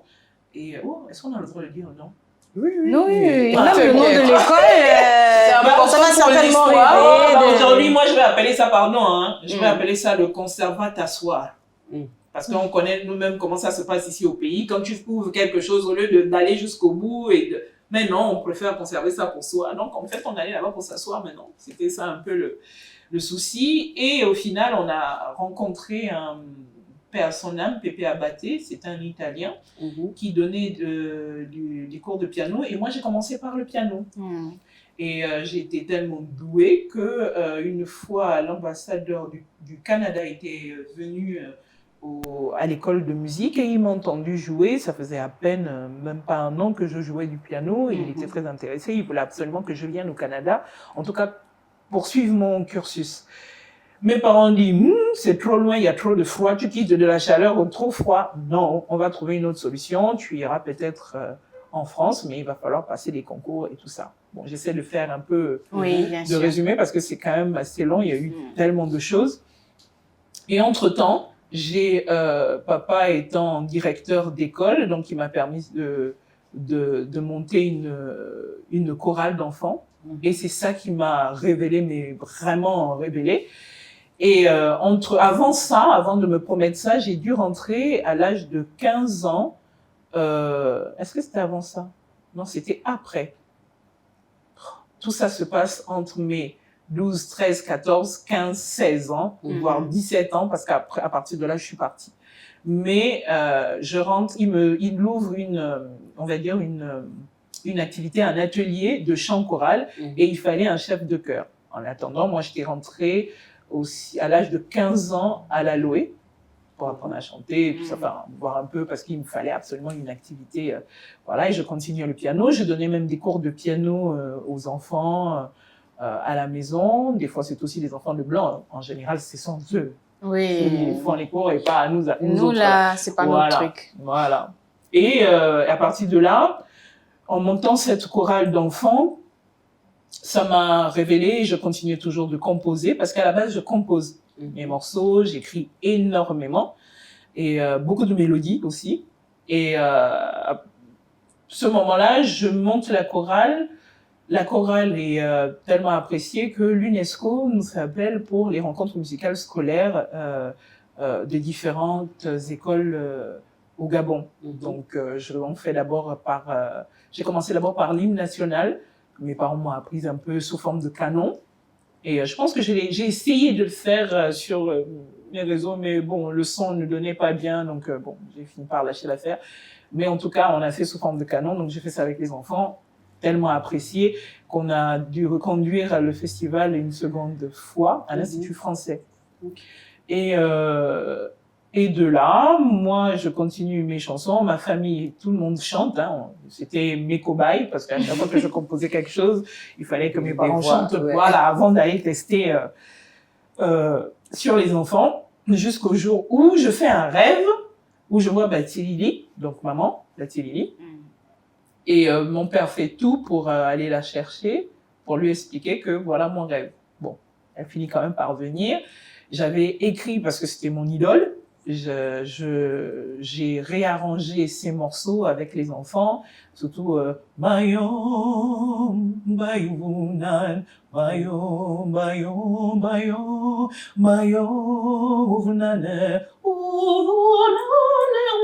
et est-ce qu'on a le droit de dire non? Oui. Et même le nom de T'inquiète. l'école, ça va certainement rêver. Aujourd'hui, moi, je vais appeler ça, pardon, hein, je vais appeler ça le conservatoire. Parce qu'on connaît nous-mêmes comment ça se passe ici au pays. Quand tu ouvres quelque chose, au lieu d'aller jusqu'au bout, mais non, on préfère conserver ça pour soi. Donc, en fait, on allait là-bas pour s'asseoir, mais non. C'était ça un peu le souci. Et au final, on a rencontré un père, son âme, Pepe Abate, c'est un Italien qui donnait des cours de piano. Et moi, j'ai commencé par le piano. Et j'ai été tellement douée que une fois, l'ambassadeur du Canada était venu à l'école de musique et il m'a entendu jouer. Ça faisait à peine, même pas un an que je jouais du piano. Et il était très intéressé. Il voulait absolument que je vienne au Canada. En tout cas, poursuivre mon cursus. Mes parents ont dit, c'est trop loin, il y a trop de froid, tu quittes de la chaleur ou trop froid. Non, on va trouver une autre solution. Tu iras peut-être en France, mais il va falloir passer des concours et tout ça. Bon, j'essaie de faire un peu de résumé parce que c'est quand même assez long. Il y a eu tellement de choses. Et entre-temps, papa étant directeur d'école, donc il m'a permis de monter une chorale d'enfants. Et c'est ça qui m'a révélé, mais vraiment révélé. Et avant de me promettre ça, j'ai dû rentrer à l'âge de 15 ans. Est-ce que c'était avant ça? Non, c'était après. Tout ça se passe entre mes 12, 13, 14, 15, 16 ans, voire 17 ans, parce qu'à partir de là, je suis partie. Mais je rentre, il ouvre on va dire une activité, un atelier de chant choral, et il fallait un chef de chœur. En attendant, moi, j'étais rentrée aussi à l'âge de 15 ans à l'Aloé pour apprendre à chanter, tout ça, enfin, voir un peu, parce qu'il me fallait absolument une activité. Voilà, et je continuais le piano. Je donnais même des cours de piano aux enfants à la maison. Des fois, c'est aussi des enfants de blanc. En général, ce sont eux qui font les cours et pas à nous. Nous autres. Là, c'est pas notre truc. Voilà. Et à partir de là, en montant cette chorale d'enfants, ça m'a révélé, je continuais toujours de composer, parce qu'à la base, je compose mes morceaux, j'écris énormément, et beaucoup de mélodies aussi. Et à ce moment-là, je monte la chorale. La chorale est tellement appréciée que l'UNESCO nous appelle pour les rencontres musicales scolaires de différentes écoles au Gabon. Donc, j'ai commencé d'abord par l'hymne national. Mes parents m'ont appris un peu sous forme de canon. Et je pense que j'ai essayé de le faire sur mes réseaux, mais bon, le son ne donnait pas bien, donc bon, j'ai fini par lâcher l'affaire. Mais en tout cas, on a fait sous forme de canon, donc j'ai fait ça avec les enfants, tellement apprécié qu'on a dû reconduire le festival une seconde fois à l'Institut français. Et de là, moi, je continue mes chansons. Ma famille, tout le monde chante. Hein. C'était mes cobayes, parce qu'à chaque fois que je composais quelque chose, il fallait que mes parents chantent, voilà, avant d'aller tester sur les enfants, jusqu'au jour où je fais un rêve, où je vois Batilili, donc maman, Batilili, et mon père fait tout pour aller la chercher, pour lui expliquer que voilà mon rêve. Bon, elle finit quand même par venir. J'avais écrit, parce que c'était mon idole, j'ai réarrangé ces morceaux avec les enfants, surtout Bayo Bayunan Bayo Bayo Bayo Bayo Nane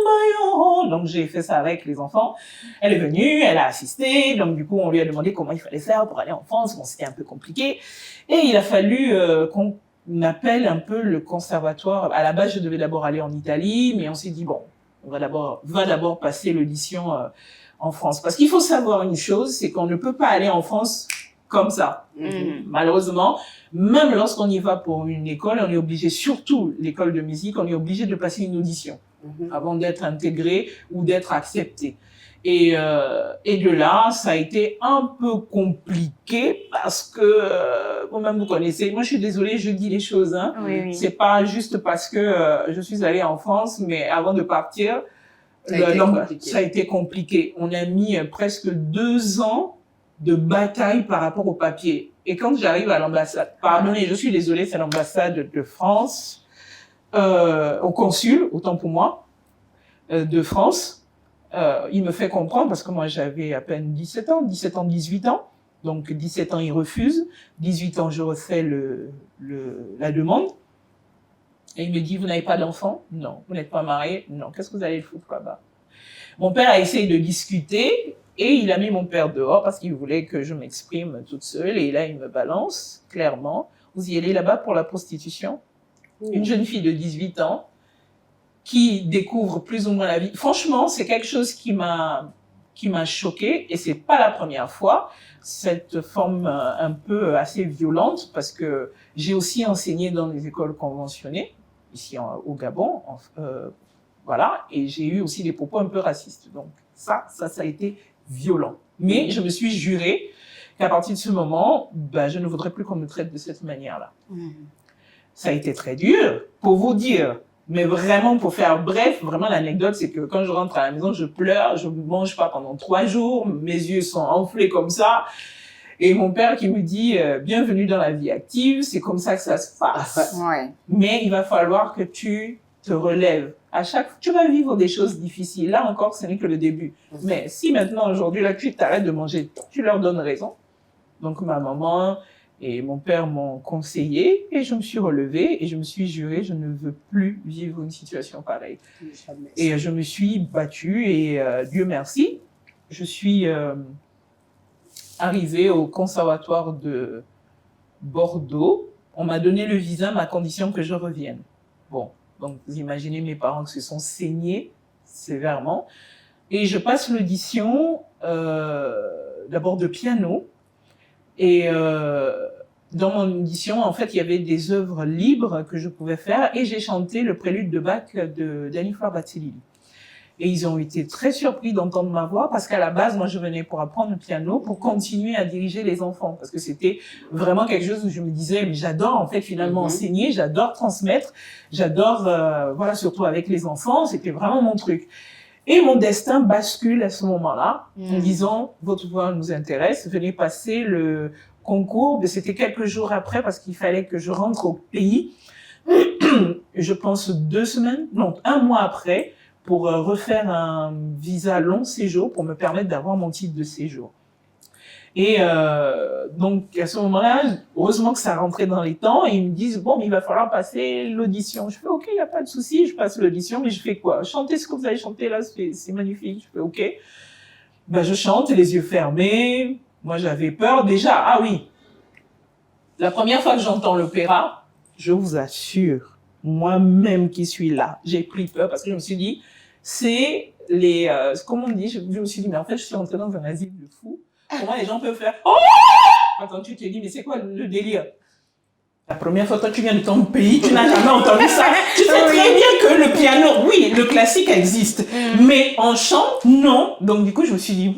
Bayo. Donc j'ai fait ça avec les enfants. Elle est venue, elle a assisté, donc du coup on lui a demandé comment il fallait faire pour aller en France. Bon, c'était un peu compliqué et il a fallu qu'on m'appelle un peu le conservatoire. À la base, je devais d'abord aller en Italie, mais on s'est dit, bon, on va d'abord passer l'audition en France. Parce qu'il faut savoir une chose, c'est qu'on ne peut pas aller en France comme ça. Malheureusement, même lorsqu'on y va pour une école, on est obligé, surtout l'école de musique, on est obligé de passer une audition avant d'être intégré ou d'être accepté. Et de là, ça a été un peu compliqué parce que, vous-même vous connaissez, moi je suis désolée, je dis les choses, hein. C'est pas juste parce que je suis allée en France, mais avant de partir, ça a été compliqué. On a mis presque 2 ans de bataille par rapport au papier. Et quand j'arrive à l'ambassade, pardonnez, je suis désolée, c'est l'ambassade de France, au consul, autant pour moi, de France. il me fait comprendre, parce que moi j'avais à peine 17 ans, 18 ans. Donc 17 ans, il refuse. 18 ans, je refais la demande. Et il me dit, vous n'avez pas d'enfant? Non. Vous n'êtes pas marié? Non. Qu'est-ce que vous allez foutre là-bas? Mon père a essayé de discuter et il a mis mon père dehors parce qu'il voulait que je m'exprime toute seule. Et là, il me balance clairement. Vous y allez là-bas pour la prostitution? Une jeune fille de 18 ans qui découvre plus ou moins la vie. Franchement, c'est quelque chose qui m'a choquée et c'est pas la première fois. Cette forme un peu assez violente parce que j'ai aussi enseigné dans les écoles conventionnées ici au Gabon, voilà, et j'ai eu aussi des propos un peu racistes. Donc ça a été violent. Mais je me suis juré qu'à partir de ce moment, je ne voudrais plus qu'on me traite de cette manière-là. Ça a été très dur, pour vous dire. Mais vraiment, pour faire bref, vraiment l'anecdote, c'est que quand je rentre à la maison, je pleure, je ne mange pas pendant 3 jours, mes yeux sont enflés comme ça. Et mon père qui me dit bienvenue dans la vie active, c'est comme ça que ça se passe. Ouais. Mais il va falloir que tu te relèves. Tu vas vivre des choses difficiles. Là encore, ce n'est que le début. Mais si maintenant, aujourd'hui, là, tu t'arrêtes de manger, tu leur donnes raison. Donc ma maman et mon père m'ont conseillé et je me suis relevée et je me suis juré, je ne veux plus vivre une situation pareille. Et je me suis battue et Dieu merci, je suis arrivée au conservatoire de Bordeaux. On m'a donné le visa, à condition que je revienne. Bon, donc vous imaginez mes parents qui se sont saignés sévèrement. Et je passe l'audition d'abord de piano. Et dans mon audition, en fait, il y avait des œuvres libres que je pouvais faire et j'ai chanté le prélude de Bach de Danny-Fleur Battistini. Et ils ont été très surpris d'entendre ma voix parce qu'à la base, moi, je venais pour apprendre le piano, pour continuer à diriger les enfants. Parce que c'était vraiment quelque chose où je me disais, mais j'adore, en fait, finalement, enseigner, j'adore transmettre, j'adore, voilà, surtout avec les enfants, c'était vraiment mon truc. Et mon destin bascule à ce moment-là, en disant, votre voix nous intéresse, venez passer le concours. C'était quelques jours après parce qu'il fallait que je rentre au pays. Je pense 2 semaines, non, 1 mois après, pour refaire un visa long séjour pour me permettre d'avoir mon titre de séjour. Et donc, à ce moment-là, heureusement que ça rentrait dans les temps, et ils me disent, bon, mais il va falloir passer l'audition. Je fais, ok, il n'y a pas de souci, je passe l'audition, mais je fais quoi? Chanter ce que vous avez chanté là, c'est magnifique. Je fais, ok. Je chante, les yeux fermés. Moi, j'avais peur déjà. Ah oui, la première fois que j'entends l'opéra, je vous assure, moi-même qui suis là, j'ai pris peur parce que je me suis dit, c'est les... comment on dit, je me suis dit, mais en fait, je suis entrée dans un asile de fous. Comment les gens peuvent faire « Oh !» Attends, tu te dis, mais c'est quoi le délire? La première fois, toi, tu viens de ton pays, tu n'as jamais entendu ça. Tu sais très bien que le piano, oui, le classique existe, mais en chant, non. Donc, du coup, je me suis dit,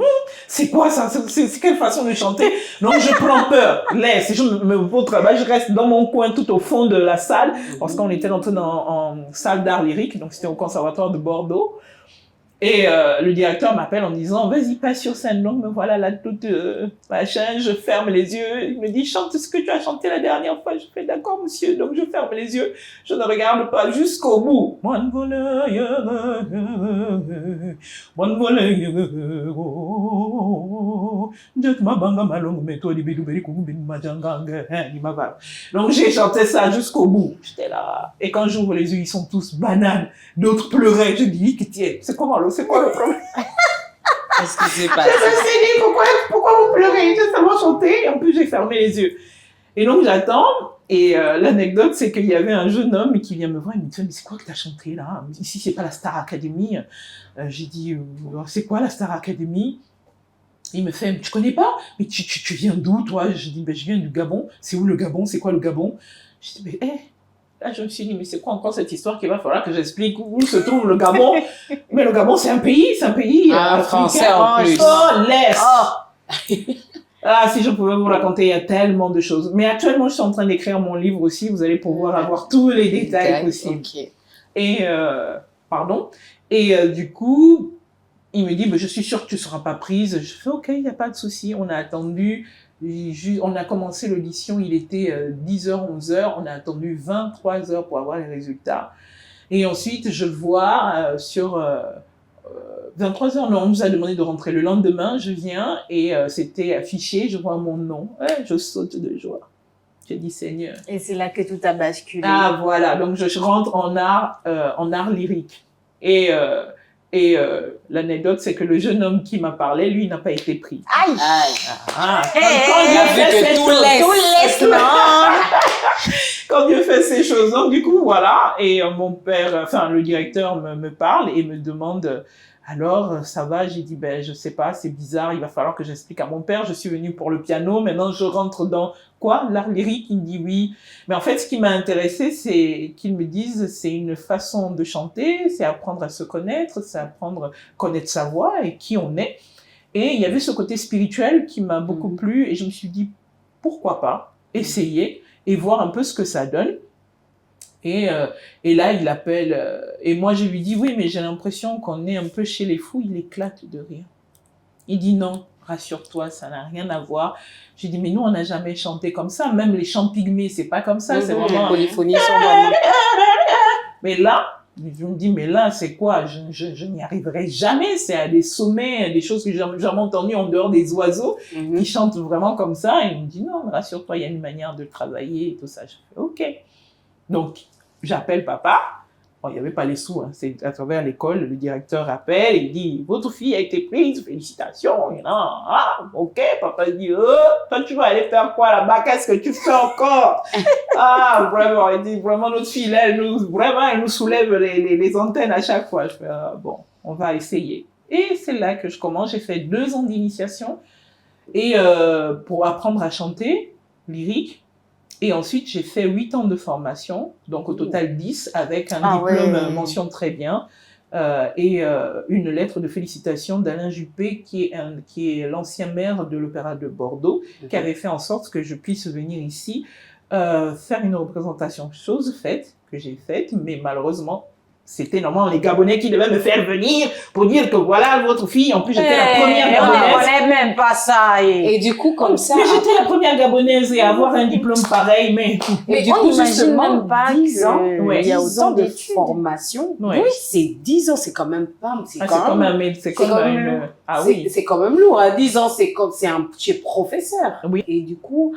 c'est quoi ça? C'est quelle façon de chanter? Donc, je prends peur. Laisse, je me vais au travail, je reste dans mon coin tout au fond de la salle, parce qu'on était entré en salle d'art lyrique, donc c'était au conservatoire de Bordeaux. Et le directeur m'appelle en me disant, vas-y, passe sur scène. Donc, me voilà là, toute machin, je ferme les yeux. Il me dit, chante ce que tu as chanté la dernière fois. Je fais, d'accord, monsieur. Donc, je ferme les yeux. Je ne regarde pas jusqu'au bout. Donc, j'ai chanté ça jusqu'au bout. J'étais là. Et quand j'ouvre les yeux, ils sont tous bananes. D'autres pleuraient. Je dis, tiens, c'est quoi le problème? Qu'est-ce qui s'est passé? Je me suis dit, pourquoi vous pleurez? J'ai seulement chanté, et en plus j'ai fermé les yeux. Et donc j'attends, et l'anecdote, c'est qu'il y avait un jeune homme qui vient me voir, il me dit, mais c'est quoi que t'as chanté là? Ici, c'est pas la Star Academy. J'ai dit, c'est quoi la Star Academy? Il me fait, tu connais pas? Mais tu viens d'où, toi? Je dis, je viens du Gabon. C'est où le Gabon? C'est quoi le Gabon? Je dis, mais là, je me suis dit, mais c'est quoi encore cette histoire qu'il va falloir que j'explique où se trouve le Gabon? Mais le Gabon, c'est un pays français en plus. Oh, laisse! Ah, si je pouvais vous raconter, il y a tellement de choses. Mais actuellement, je suis en train d'écrire mon livre aussi, vous allez pouvoir avoir tous les détails possibles. Okay. Et, du coup, il me dit, je suis sûre que tu ne seras pas prise. Je fais, ok, il n'y a pas de souci. On a attendu. On a commencé l'audition, il était 10h, 11h, on a attendu 23 heures pour avoir les résultats. Et ensuite, je vois 23h, non, on nous a demandé de rentrer le lendemain. Je viens et c'était affiché, je vois mon nom. Ouais, je saute de joie. J'ai dit Seigneur. Et c'est là que tout a basculé. Ah voilà, donc je rentre en art lyrique. Et l'anecdote, c'est que le jeune homme qui m'a parlé, lui, n'a pas été pris. Aïe! Quand Dieu fait ces choses, quand Dieu fait ces choses, donc du coup, voilà. Et mon père, enfin, le directeur me parle et me demande, alors, ça va? J'ai dit, ben, je sais pas, c'est bizarre, il va falloir que j'explique à mon père. Je suis venue pour le piano, maintenant je rentre dans quoi? L'art lyrique? Il me dit oui. Mais en fait, ce qui m'a intéressé, c'est qu'ils me disent, c'est une façon de chanter, c'est apprendre à se connaître, c'est apprendre à connaître sa voix et qui on est. Et il y avait ce côté spirituel qui m'a beaucoup plu et je me suis dit, pourquoi pas essayer et voir un peu ce que ça donne. Et là, il appelle, et moi je lui dis, oui, mais j'ai l'impression qu'on est un peu chez les fous, il éclate de rire. Il dit non, rassure-toi, ça n'a rien à voir. J'ai dit, mais nous, on n'a jamais chanté comme ça, même les chants pygmées, c'est pas comme ça, c'est vraiment... Les polyphonies sont vraiment... Mais là, je me dis, mais là, c'est quoi? Je n'y arriverai jamais, c'est à des sommets, des choses que j'ai jamais entendues en dehors des oiseaux, qui chantent vraiment comme ça, et il me dit, non, rassure-toi, il y a une manière de travailler, et tout ça. Je fais, ok. Donc, j'appelle papa. Bon, il n'y avait pas les sous, hein. C'est à travers l'école, le directeur appelle, il dit, votre fille a été prise, félicitations. Et là, ah, ok, papa dit, toi tu vas aller faire quoi là-bas? Qu'est-ce que tu fais encore? Ah, vraiment, il dit, vraiment, notre fille, elle nous soulève les antennes à chaque fois. Je fais, bon, on va essayer. Et c'est là que je commence, j'ai fait 2 ans d'initiation, et pour apprendre à chanter, lyrique. Et ensuite, j'ai fait 8 ans de formation, donc au total 10, avec un diplôme mention très bien, et une lettre de félicitations d'Alain Juppé, qui est l'ancien maire de l'Opéra de Bordeaux, qui avait fait en sorte que je puisse venir ici faire une représentation. Chose faite, que j'ai faite, mais malheureusement, c'était normalement les Gabonais qui devaient me faire venir pour dire que voilà votre fille. En plus, j'étais la première Gabonaise. On ne connaît même pas ça. Et du coup, comme ça... Mais j'étais la première Gabonaise et avoir un diplôme pareil, mais du coup, justement, même pas 10 ans, il y a 10 ans autant de d'études. formation. Ouais. Oui, c'est 10 ans, c'est quand même pas... c'est quand même ah oui. C'est quand même lourd. À 10 ans, tu es professeur. Oui. Et du coup,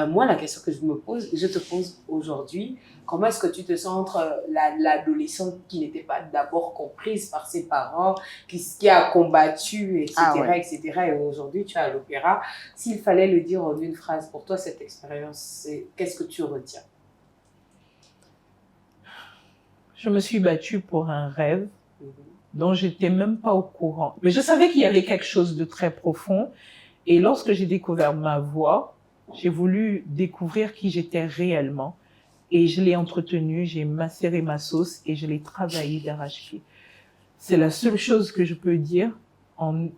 moi, la question que je te pose aujourd'hui, comment est-ce que tu te sens entre l'adolescente qui n'était pas d'abord comprise par ses parents, qui a combattu, etc., etc., et aujourd'hui tu es à l'opéra. S'il fallait le dire en une phrase, pour toi, cette expérience, qu'est-ce que tu retiens? Je me suis battue pour un rêve dont j'étais même pas au courant. Mais je savais qu'il y avait quelque chose de très profond. Et lorsque j'ai découvert ma voix, j'ai voulu découvrir qui j'étais réellement. Et je l'ai entretenu, j'ai macéré ma sauce et je l'ai travaillé d'arrache-pied. C'est la seule chose que je peux dire on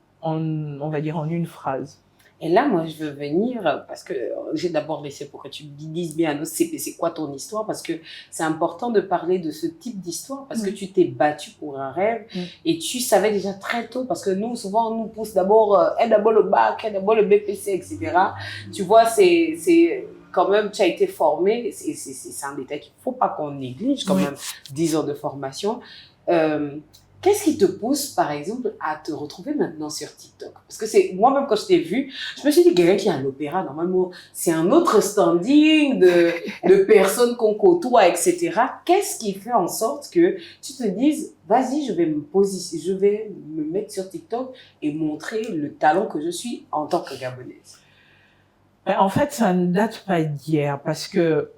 va dire en une phrase. Et là, moi, je veux venir, parce que j'ai d'abord laissé pour que tu dises bien à nos CP, c'est quoi ton histoire, parce que c'est important de parler de ce type d'histoire, parce que tu t'es battu pour un rêve, et tu savais déjà très tôt, parce que nous, souvent, on nous pousse d'abord le bac, d'abord le BPC, etc. Tu vois, c'est quand même, tu as été formé, c'est un détail qu'il ne faut pas qu'on néglige, quand même, 10 ans de formation. Qu'est-ce qui te pousse, par exemple, à te retrouver maintenant sur TikTok? Parce que moi-même, quand je t'ai vu, je me suis dit, quelqu'un qui est à l'opéra, normalement, c'est un autre standing de personnes qu'on côtoie, etc. Qu'est-ce qui fait en sorte que tu te dises, vas-y, je vais me mettre sur TikTok et montrer le talent que je suis en tant que Gabonaise? En fait, ça ne date pas d'hier, parce que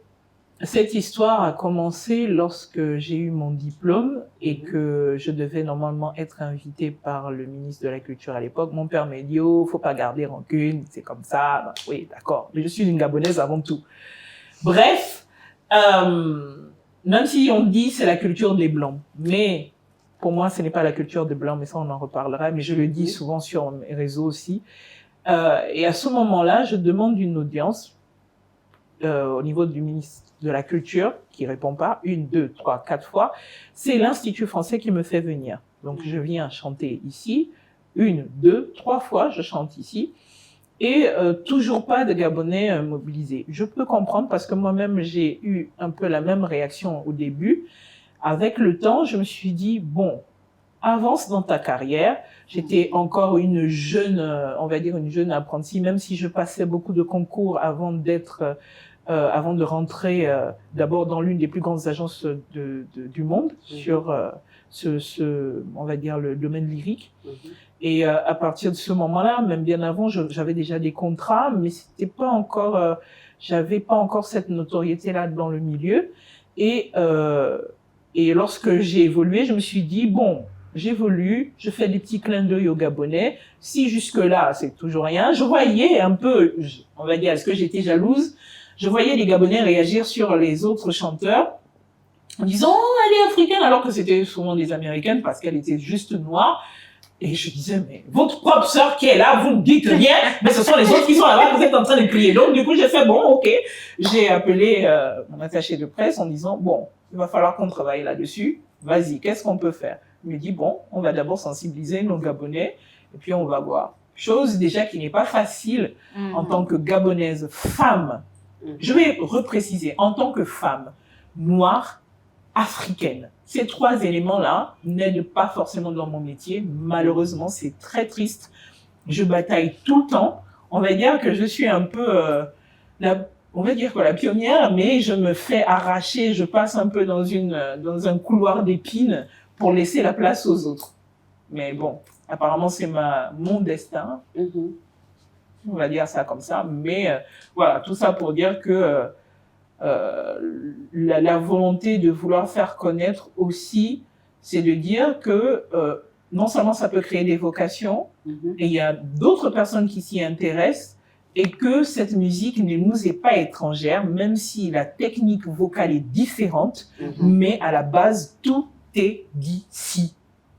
cette histoire a commencé lorsque j'ai eu mon diplôme et que je devais normalement être invitée par le ministre de la Culture à l'époque. Mon père m'a dit, oh, faut pas garder rancune, c'est comme ça. Ben, oui, d'accord. Mais je suis une Gabonaise avant tout. Bref, même si on dit c'est la culture des Blancs, mais pour moi, ce n'est pas la culture des Blancs, mais ça, on en reparlera. Mais je le dis souvent sur mes réseaux aussi. Et à ce moment-là, je demande une audience au niveau du ministre de la Culture, qui répond pas, 1, 2, 3, 4 fois. C'est l'Institut français qui me fait venir. Donc, je viens chanter ici, 1, 2, 3 fois, je chante ici. Et toujours pas de Gabonais mobilisés. Je peux comprendre parce que moi-même, j'ai eu un peu la même réaction au début. Avec le temps, je me suis dit, bon, avance dans ta carrière. J'étais encore une jeune, on va dire une jeune apprentie, même si je passais beaucoup de concours avant avant de rentrer d'abord dans l'une des plus grandes agences du monde sur on va dire le domaine lyrique. Et à partir de ce moment-là, même bien avant, j'avais déjà des contrats, mais c'était pas encore, j'avais pas encore cette notoriété-là dans le milieu. Et lorsque j'ai évolué, je me suis dit bon, j'évolue, je fais des petits clins d'œil aux Gabonais. Si jusque-là, c'est toujours rien, je voyais un peu, on va dire, est-ce que j'étais jalouse? Je voyais les Gabonais réagir sur les autres chanteurs en disant oh, elle est africaine, alors que c'était souvent des Américaines parce qu'elle était juste noire. Et je disais, mais votre propre sœur qui est là, vous ne dites rien, mais ce sont les autres qui sont là-bas que vous êtes en train de crier. Donc, du coup, j'ai fait, bon, ok. J'ai appelé mon attaché de presse en disant, bon, il va falloir qu'on travaille là-dessus. Vas-y, qu'est-ce qu'on peut faire? Il me dit, bon, on va d'abord sensibiliser nos Gabonais, et puis on va voir. Chose déjà qui n'est pas facile en tant que Gabonaise femme. Je vais repréciser, en tant que femme noire, africaine. Ces trois éléments-là n'aident pas forcément dans mon métier. Malheureusement, c'est très triste. Je bataille tout le temps. On va dire que je suis un peu, on va dire la pionnière, mais je me fais arracher. Je passe un peu dans un couloir d'épines pour laisser la place aux autres. Mais bon, apparemment, c'est mon destin. On va dire ça comme ça. Mais voilà, tout ça pour dire que la volonté de vouloir faire connaître aussi, c'est de dire que non seulement ça peut créer des vocations, et il y a d'autres personnes qui s'y intéressent, et que cette musique ne nous est pas étrangère, même si la technique vocale est différente, mais à la base, tout est d'ici.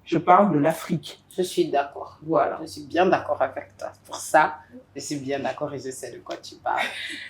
Je parle de l'Afrique. Je suis d'accord. Voilà. Je suis bien d'accord avec toi pour ça. Je suis bien d'accord et je sais de quoi tu parles.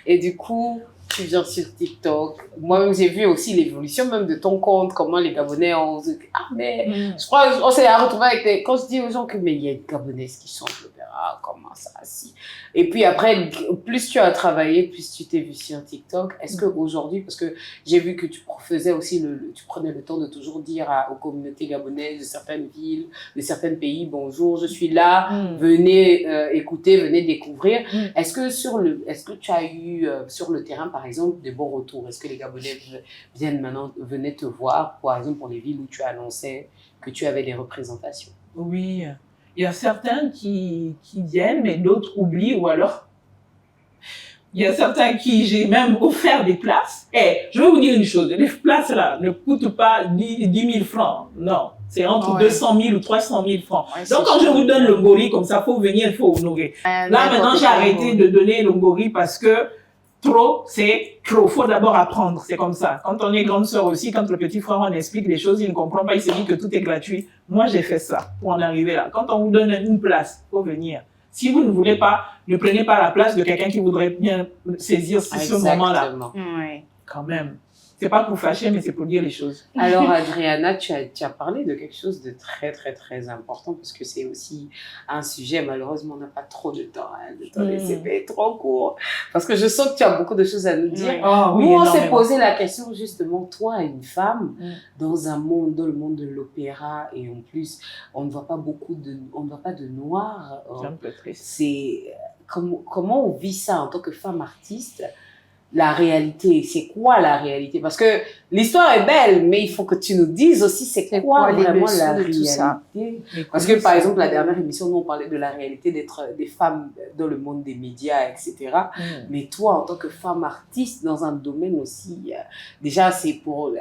Et du coup, tu viens sur TikTok. Moi-même, j'ai vu aussi l'évolution même de ton compte, comment les Gabonais ont... Ah, mais je crois qu'on s'est retrouvé avec des... Quand je dis aux gens que mais il y a une Gabonaise qui chante l'opéra, comment ça, si. Et puis après, plus tu as travaillé, plus tu t'es vu sur TikTok. Est-ce qu'aujourd'hui, parce que j'ai vu que tu faisais aussi, tu prenais le temps de toujours dire aux communautés gabonaises de certaines villes, de certains pays, bonjour, je suis là, venez écouter, venez découvrir. Est-ce que tu as eu sur le terrain, par exemple, des bons retours? Est-ce que les Gabonais venaient te voir, par exemple, pour les villes où tu annonçais que tu avais des représentations? Oui, il y a certains qui viennent, mais d'autres oublient, ou alors il y a certains qui j'ai même offert des places. Je vais vous dire une chose, les places là ne coûtent pas 10 000 francs, non. C'est entre 200 000 ou 300 000 francs. Donc, quand je vous donne le ngori comme ça, il faut venir, il faut honorer. Là, maintenant, j'ai arrêté de donner le ngori parce que trop, c'est trop. Il faut d'abord apprendre. C'est comme ça. Quand on est grande sœur aussi, quand le petit frère, on explique les choses, il ne comprend pas, il se dit que tout est gratuit. Moi, j'ai fait ça pour en arriver là. Quand on vous donne une place, il faut venir. Si vous ne voulez pas, ne prenez pas la place de quelqu'un qui voudrait bien saisir ce moment-là. Oui. Quand même. C'est pas pour fâcher, mais c'est pour dire les choses. Alors, Adriana, tu as parlé de quelque chose de très, très, très important parce que c'est aussi un sujet, malheureusement, on n'a pas trop de temps. Le temps des CP est trop court. Parce que je sens que tu as beaucoup de choses à nous dire. Oui, nous, on s'est posé la question, justement, toi, une femme, dans le monde de l'opéra, et en plus, on ne voit pas de noirs. C'est un peu triste. C'est comment on vit ça en tant que femme artiste? La réalité, c'est quoi la réalité? Parce que l'histoire est belle, mais il faut que tu nous dises aussi c'est quoi vraiment la réalité. Parce que par exemple, la dernière émission, nous on parlait de la réalité d'être des femmes dans le monde des médias, etc. Mais toi, en tant que femme artiste dans un domaine aussi, déjà c'est pour,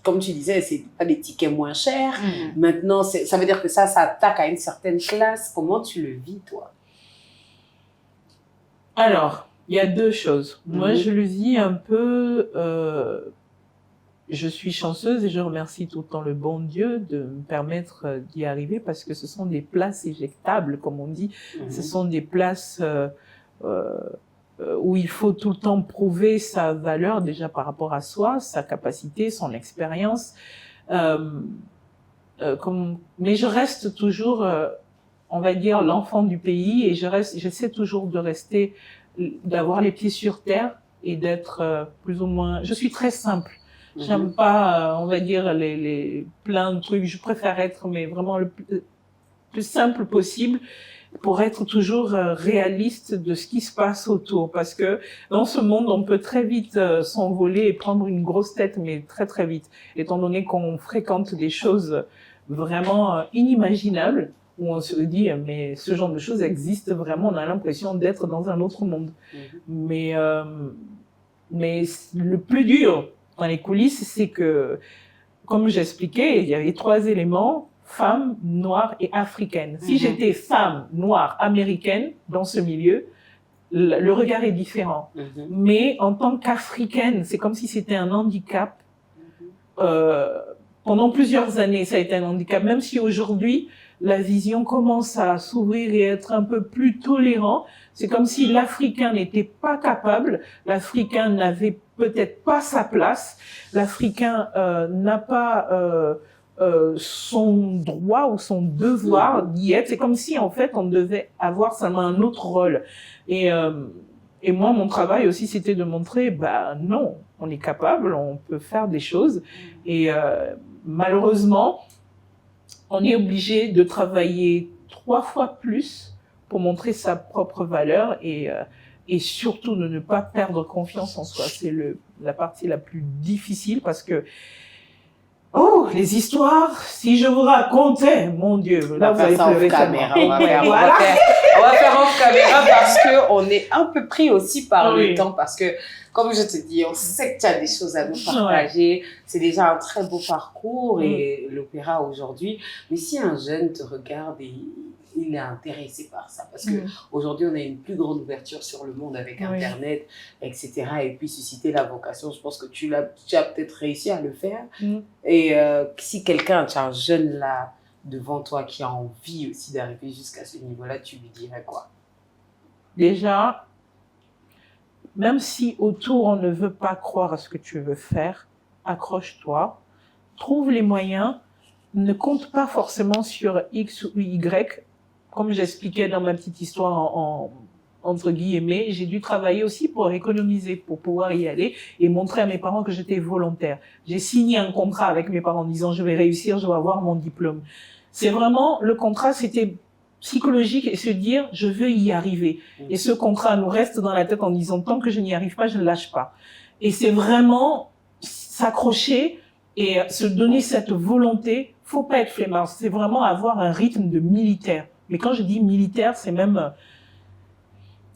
comme tu disais, c'est pas des tickets moins chers. Maintenant, ça veut dire que ça attaque à une certaine classe. Comment tu le vis, toi? Alors, il y a deux choses. Moi, je le vis un peu... je suis chanceuse et je remercie tout le temps le bon Dieu de me permettre d'y arriver parce que ce sont des places éjectables, comme on dit. Ce sont des places où il faut tout le temps prouver sa valeur déjà par rapport à soi, sa capacité, son expérience. Mais je reste toujours, on va dire, l'enfant du pays et j'essaie toujours d'avoir les pieds sur terre et d'être plus ou moins... Je suis très simple. J'aime pas, on va dire, les plein de trucs. Je préfère être, mais vraiment le plus simple possible pour être toujours réaliste de ce qui se passe autour. Parce que dans ce monde, on peut très vite s'envoler et prendre une grosse tête, mais très très vite. Étant donné qu'on fréquente des choses vraiment inimaginables, où on se dit, mais ce genre de choses existe vraiment, on a l'impression d'être dans un autre monde. Mais le plus dur dans les coulisses, c'est que, comme j'expliquais, il y avait 3 éléments: femme, noire et africaine. Si j'étais femme, noire, américaine dans ce milieu, le regard est différent. Mais en tant qu'africaine, c'est comme si c'était un handicap. Pendant plusieurs années, ça a été un handicap. Même si aujourd'hui, la vision commence à s'ouvrir et être un peu plus tolérant, c'est comme si l'Africain n'était pas capable, l'Africain n'avait peut-être pas sa place, l'Africain n'a pas son droit ou son devoir d'y être. C'est comme si, en fait, on devait avoir seulement un autre rôle. Et moi, mon travail aussi, c'était de montrer, non, on est capable, on peut faire des choses. Et malheureusement, on est obligé de travailler 3 fois plus pour montrer sa propre valeur et surtout de ne pas perdre confiance en soi. C'est la partie la plus difficile parce que les histoires, si je vous racontais, mon Dieu, là vous allez pleurer caméra. On va faire off caméra parce que on est un peu pris aussi par le temps, parce que comme je te dis, on sait que tu as des choses à nous partager. C'est déjà un très beau parcours et l'opéra aujourd'hui. Mais si un jeune te regarde et il est intéressé par ça, parce que aujourd'hui on a une plus grande ouverture sur le monde avec Internet, etc. Et puis susciter la vocation, je pense que tu as peut-être réussi à le faire. Et si quelqu'un, tu as un jeune là devant toi qui a envie aussi d'arriver jusqu'à ce niveau-là, tu lui dirais quoi? Déjà, même si autour on ne veut pas croire à ce que tu veux faire, accroche-toi, trouve les moyens, ne compte pas forcément sur X ou Y. Comme j'expliquais dans ma petite histoire entre guillemets, j'ai dû travailler aussi pour économiser, pour pouvoir y aller et montrer à mes parents que j'étais volontaire. J'ai signé un contrat avec mes parents en disant je vais réussir, je vais avoir mon diplôme. C'est vraiment, le contrat, c'était psychologique et se dire je veux y arriver. Et ce contrat nous reste dans la tête en disant tant que je n'y arrive pas, je ne lâche pas. Et c'est vraiment s'accrocher et se donner cette volonté. Faut pas être flemmard, c'est vraiment avoir un rythme de militaire. Mais quand je dis militaire, c'est même,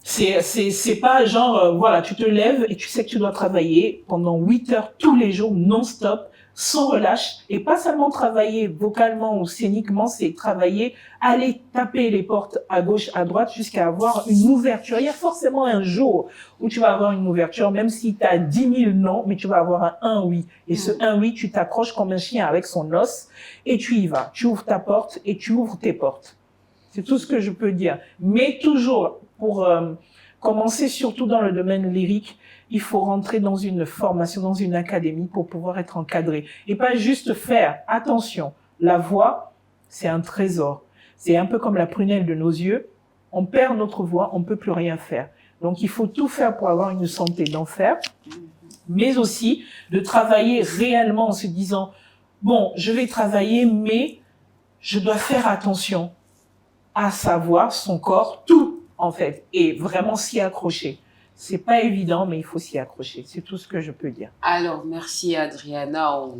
c'est pas genre, voilà, tu te lèves et tu sais que tu dois travailler pendant 8 heures tous les jours, non-stop, sans relâche. Et pas seulement travailler vocalement ou scéniquement, c'est travailler, aller taper les portes à gauche, à droite, jusqu'à avoir une ouverture. Il y a forcément un jour où tu vas avoir une ouverture, même si tu as 10 000 non, mais tu vas avoir un oui. Et ce un oui, tu t'accroches comme un chien avec son os et tu y vas. Tu ouvres ta porte et tu ouvres tes portes. C'est tout ce que je peux dire. Mais toujours, pour commencer surtout dans le domaine lyrique, il faut rentrer dans une formation, dans une académie pour pouvoir être encadré. Et pas juste faire. Attention, la voix, c'est un trésor. C'est un peu comme la prunelle de nos yeux. On perd notre voix, on peut plus rien faire. Donc il faut tout faire pour avoir une santé d'enfer, mais aussi de travailler réellement en se disant, bon, je vais travailler, mais je dois faire attention à savoir son corps, tout en fait, et vraiment s'y accrocher. C'est pas évident, mais il faut s'y accrocher. C'est tout ce que je peux dire. Alors, merci Adriana. On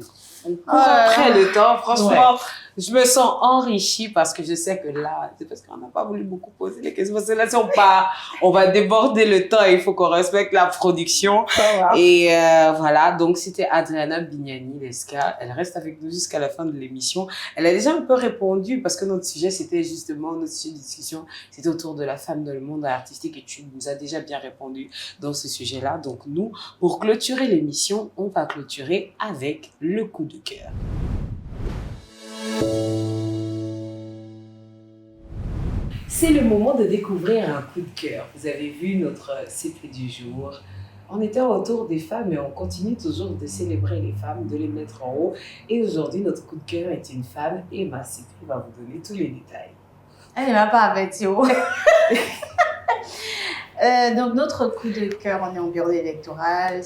court après le temps. Franchement, je me sens enrichie parce que je sais que là, c'est parce qu'on n'a pas voulu beaucoup poser les questions. Parce que là, si on va déborder le temps et il faut qu'on respecte la production. Et voilà, donc c'était Adriana Bignani-Lesca. Elle reste avec nous jusqu'à la fin de l'émission. Elle a déjà un peu répondu parce que notre sujet, c'était justement, notre sujet de discussion, c'était autour de la femme dans le monde artistique et tu nous as déjà bien répondu dans ce sujet-là. Donc nous, pour clôturer l'émission, on va clôturer avec le coup de cœur. C'est le moment de découvrir un coup de cœur. Vous avez vu notre CP du jour. On était autour des femmes et on continue toujours de célébrer les femmes, de les mettre en haut. Et aujourd'hui, notre coup de cœur est une femme et ma CP va vous donner tous les détails. Elle ne m'a pas avertie. Donc, notre coup de cœur, on est en période électorale.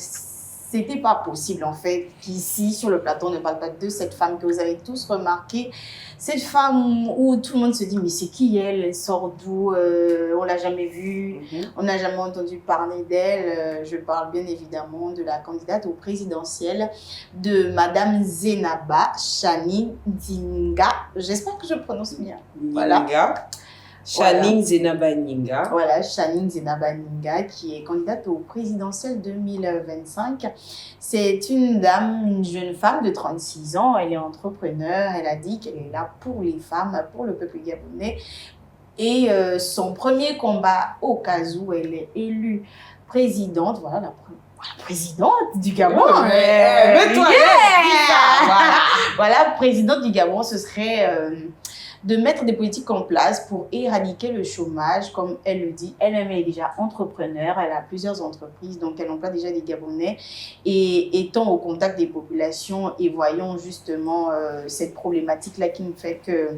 c'était pas possible en fait qu'ici sur le plateau on ne parle pas de cette femme que vous avez tous remarqué, cette femme où tout le monde se dit mais c'est qui elle sort d'où, on l'a jamais vue, on n'a jamais entendu parler d'elle. Je parle bien évidemment de la candidate au présidentiel de Madame Zenaba Chani Ndinga, j'espère que je prononce bien. Voilà. Channing Zenaba Ninga. Voilà, Channing Zenaba Ninga, qui est candidate au présidentiel 2025. C'est une dame, une jeune femme de 36 ans. Elle est entrepreneur. Elle a dit qu'elle est là pour les femmes, pour le peuple gabonais. Et son premier combat, au cas où elle est élue présidente, voilà la présidente du Gabon. Voilà, présidente du Gabon, ce serait de mettre des politiques en place pour éradiquer le chômage, comme elle le dit. Elle-même est déjà entrepreneur, elle a plusieurs entreprises, donc elle emploie déjà des Gabonais. Et étant au contact des populations et voyant justement cette problématique-là qui ne fait que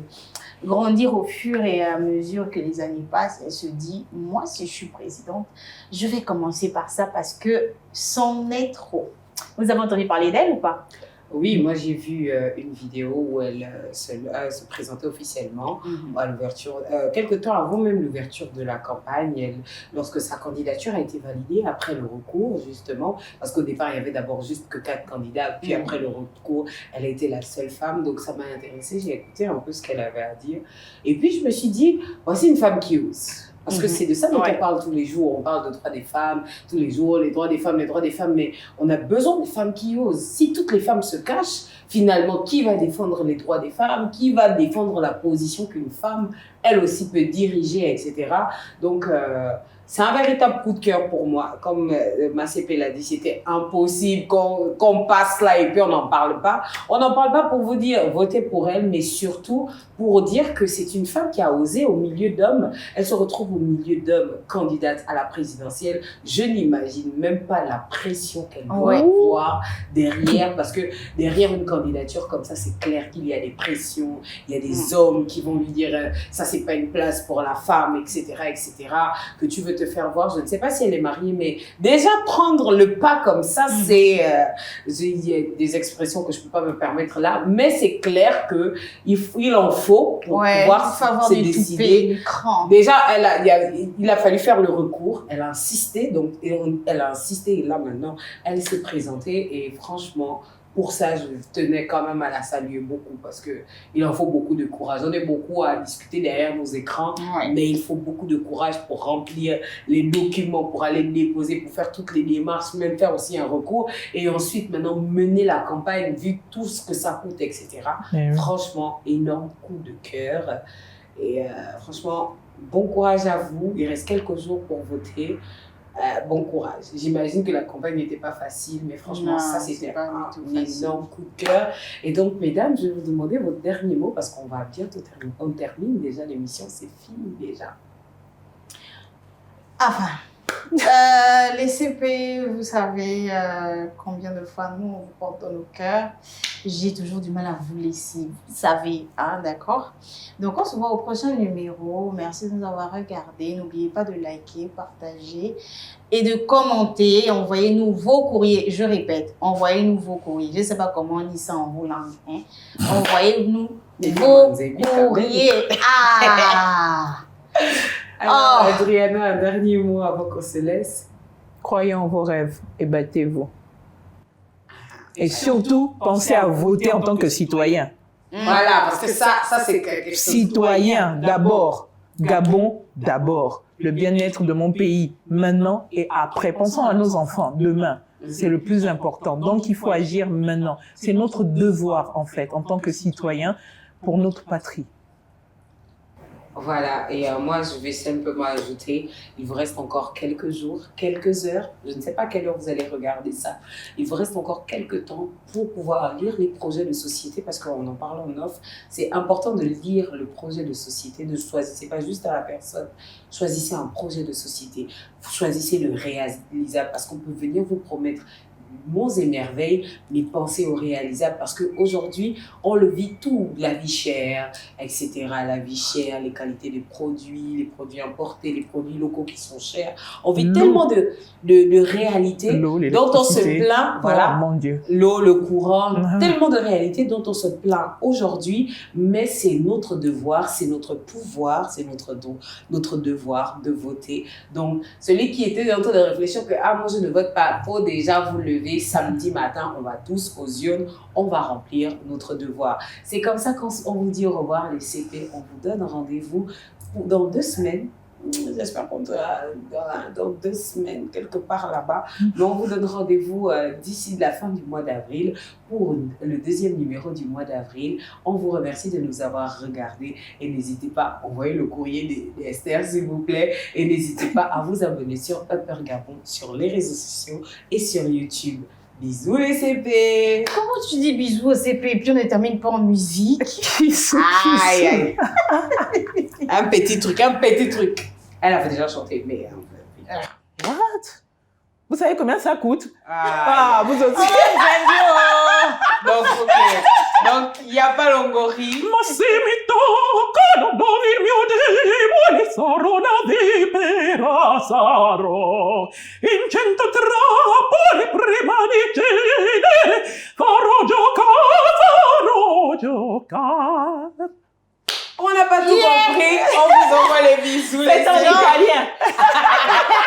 grandir au fur et à mesure que les années passent, elle se dit, moi, si je suis présidente, je vais commencer par ça parce que c'en est trop. Vous avez entendu parler d'elle ou pas? Oui, moi j'ai vu une vidéo où elle se présentait officiellement à l'ouverture, quelque temps avant même l'ouverture de la campagne, lorsque sa candidature a été validée après le recours, justement, parce qu'au départ il y avait d'abord juste que 4 candidats, puis après le recours, elle a été la seule femme, donc ça m'a intéressée, j'ai écouté un peu ce qu'elle avait à dire, et puis je me suis dit, voici une femme qui ose. Parce que c'est de ça dont on parle tous les jours. On parle de droits des femmes tous les jours, les droits des femmes, mais on a besoin de femmes qui osent. Si toutes les femmes se cachent, finalement, qui va défendre les droits des femmes? Qui va défendre la position qu'une femme, elle aussi, peut diriger, etc. Donc, c'est un véritable coup de cœur pour moi. Comme Massépé l'a dit, c'était impossible qu'on passe là et puis on n'en parle pas. On n'en parle pas pour vous dire votez pour elle, mais surtout pour dire que c'est une femme qui a osé au milieu d'hommes. Elle se retrouve au milieu d'hommes candidate à la présidentielle. Je n'imagine même pas la pression qu'elle doit avoir derrière, parce que derrière une candidature comme ça, c'est clair qu'il y a des pressions, il y a des hommes qui vont lui dire ça c'est pas une place pour la femme, etc., que tu veux te faire voir. Je ne sais pas si elle est mariée, mais déjà prendre le pas comme ça, c'est il y a des expressions que je peux pas me permettre là, mais c'est clair que il en faut pour pouvoir se décider. Déjà, il a fallu faire le recours. Elle a insisté, et là maintenant, elle s'est présentée et franchement, pour ça, je tenais quand même à la saluer beaucoup parce qu'il en faut beaucoup de courage. On est beaucoup à discuter derrière nos écrans, mais il faut beaucoup de courage pour remplir les documents, pour aller déposer, pour faire toutes les démarches, même faire aussi un recours et ensuite maintenant mener la campagne, vu tout ce que ça coûte, etc. Franchement, énorme coup de cœur. Et franchement, bon courage à vous. Il reste quelques jours pour voter. Bon courage. J'imagine que la campagne n'était pas facile, mais franchement, ça c'était un énorme coup de cœur. Et donc, mesdames, je vais vous demander votre dernier mot parce qu'on va bientôt terminer. On termine déjà l'émission, c'est fini déjà. Enfin, les CP, vous savez combien de fois nous on vous porte dans nos cœurs. J'ai toujours du mal à vous laisser, vous savez, hein, d'accord? Donc on se voit au prochain numéro. Merci de nous avoir regardés. N'oubliez pas de liker, partager et de commenter. Envoyez-nous vos courriers. Je répète, envoyez-nous vos courriers. Je ne sais pas comment on dit ça en vos langues. Hein? Envoyez-nous vos courriers. Alors, Adriana, un dernier mot avant qu'on se laisse. Croyez en vos rêves et battez-vous. Et surtout, pensez à voter en tant que citoyen. Voilà, parce que ça c'est quelque chose. Citoyen d'abord, Gabon d'abord. Le bien-être de mon pays, maintenant et après. Pensons à nos enfants, demain. C'est le plus important. Donc, il faut agir maintenant. C'est notre devoir, en fait, en tant que citoyen, pour notre patrie. Voilà, et moi je vais simplement ajouter, il vous reste encore quelques jours, quelques heures, je ne sais pas à quelle heure vous allez regarder ça, il vous reste encore quelques temps pour pouvoir lire les projets de société, parce qu'on en parle en off, c'est important de lire le projet de société, de choisir, pas juste à la personne, choisissez un projet de société, choisissez le réalisable, parce qu'on peut venir vous promettre monts et merveilles, mais pensez au réalisable parce qu'aujourd'hui, on le vit tout, la vie chère, etc. La vie chère, les qualités des produits, les produits importés, les produits locaux qui sont chers. On vit tellement de réalités dont on se plaint, voilà, mon Dieu. l'eau, le courant, tellement de réalités dont on se plaint aujourd'hui, mais c'est notre devoir, c'est notre pouvoir, c'est notre devoir de voter. Donc, celui qui était en train de réfléchir que « Ah, moi, je ne vote pas », faut déjà vous lever samedi matin, on va tous aux urnes, on va remplir notre devoir. C'est comme ça qu'on vous dit au revoir les CP, on vous donne rendez-vous dans 2 semaines. J'espère qu'on sera dans 2 semaines, quelque part là-bas. Mais on vous donne rendez-vous d'ici la fin du mois d'avril pour le 2e numéro du mois d'avril. On vous remercie de nous avoir regardés et n'hésitez pas à envoyer le courrier des Esther, s'il vous plaît. Et n'hésitez pas à vous abonner sur Upper Gabon, sur les réseaux sociaux et sur YouTube. Bisous les CP. Comment tu dis bisous au CP et puis on ne termine pas en musique? Aïe, aïe. Un petit truc. Elle avait déjà chanté, mais... What? Vous savez combien ça coûte? Vous aussi. Donc, ok. Donc, il n'y a pas Longori. Massimito, cano dovi mio debole, sarò la vipera, sarò. In 100 trappole prima di cedere, farò giocare. On n'a pas tout compris. On vous envoie les bisous. C'est en italien.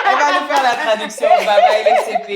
On va nous faire la traduction. Bye bye les CP.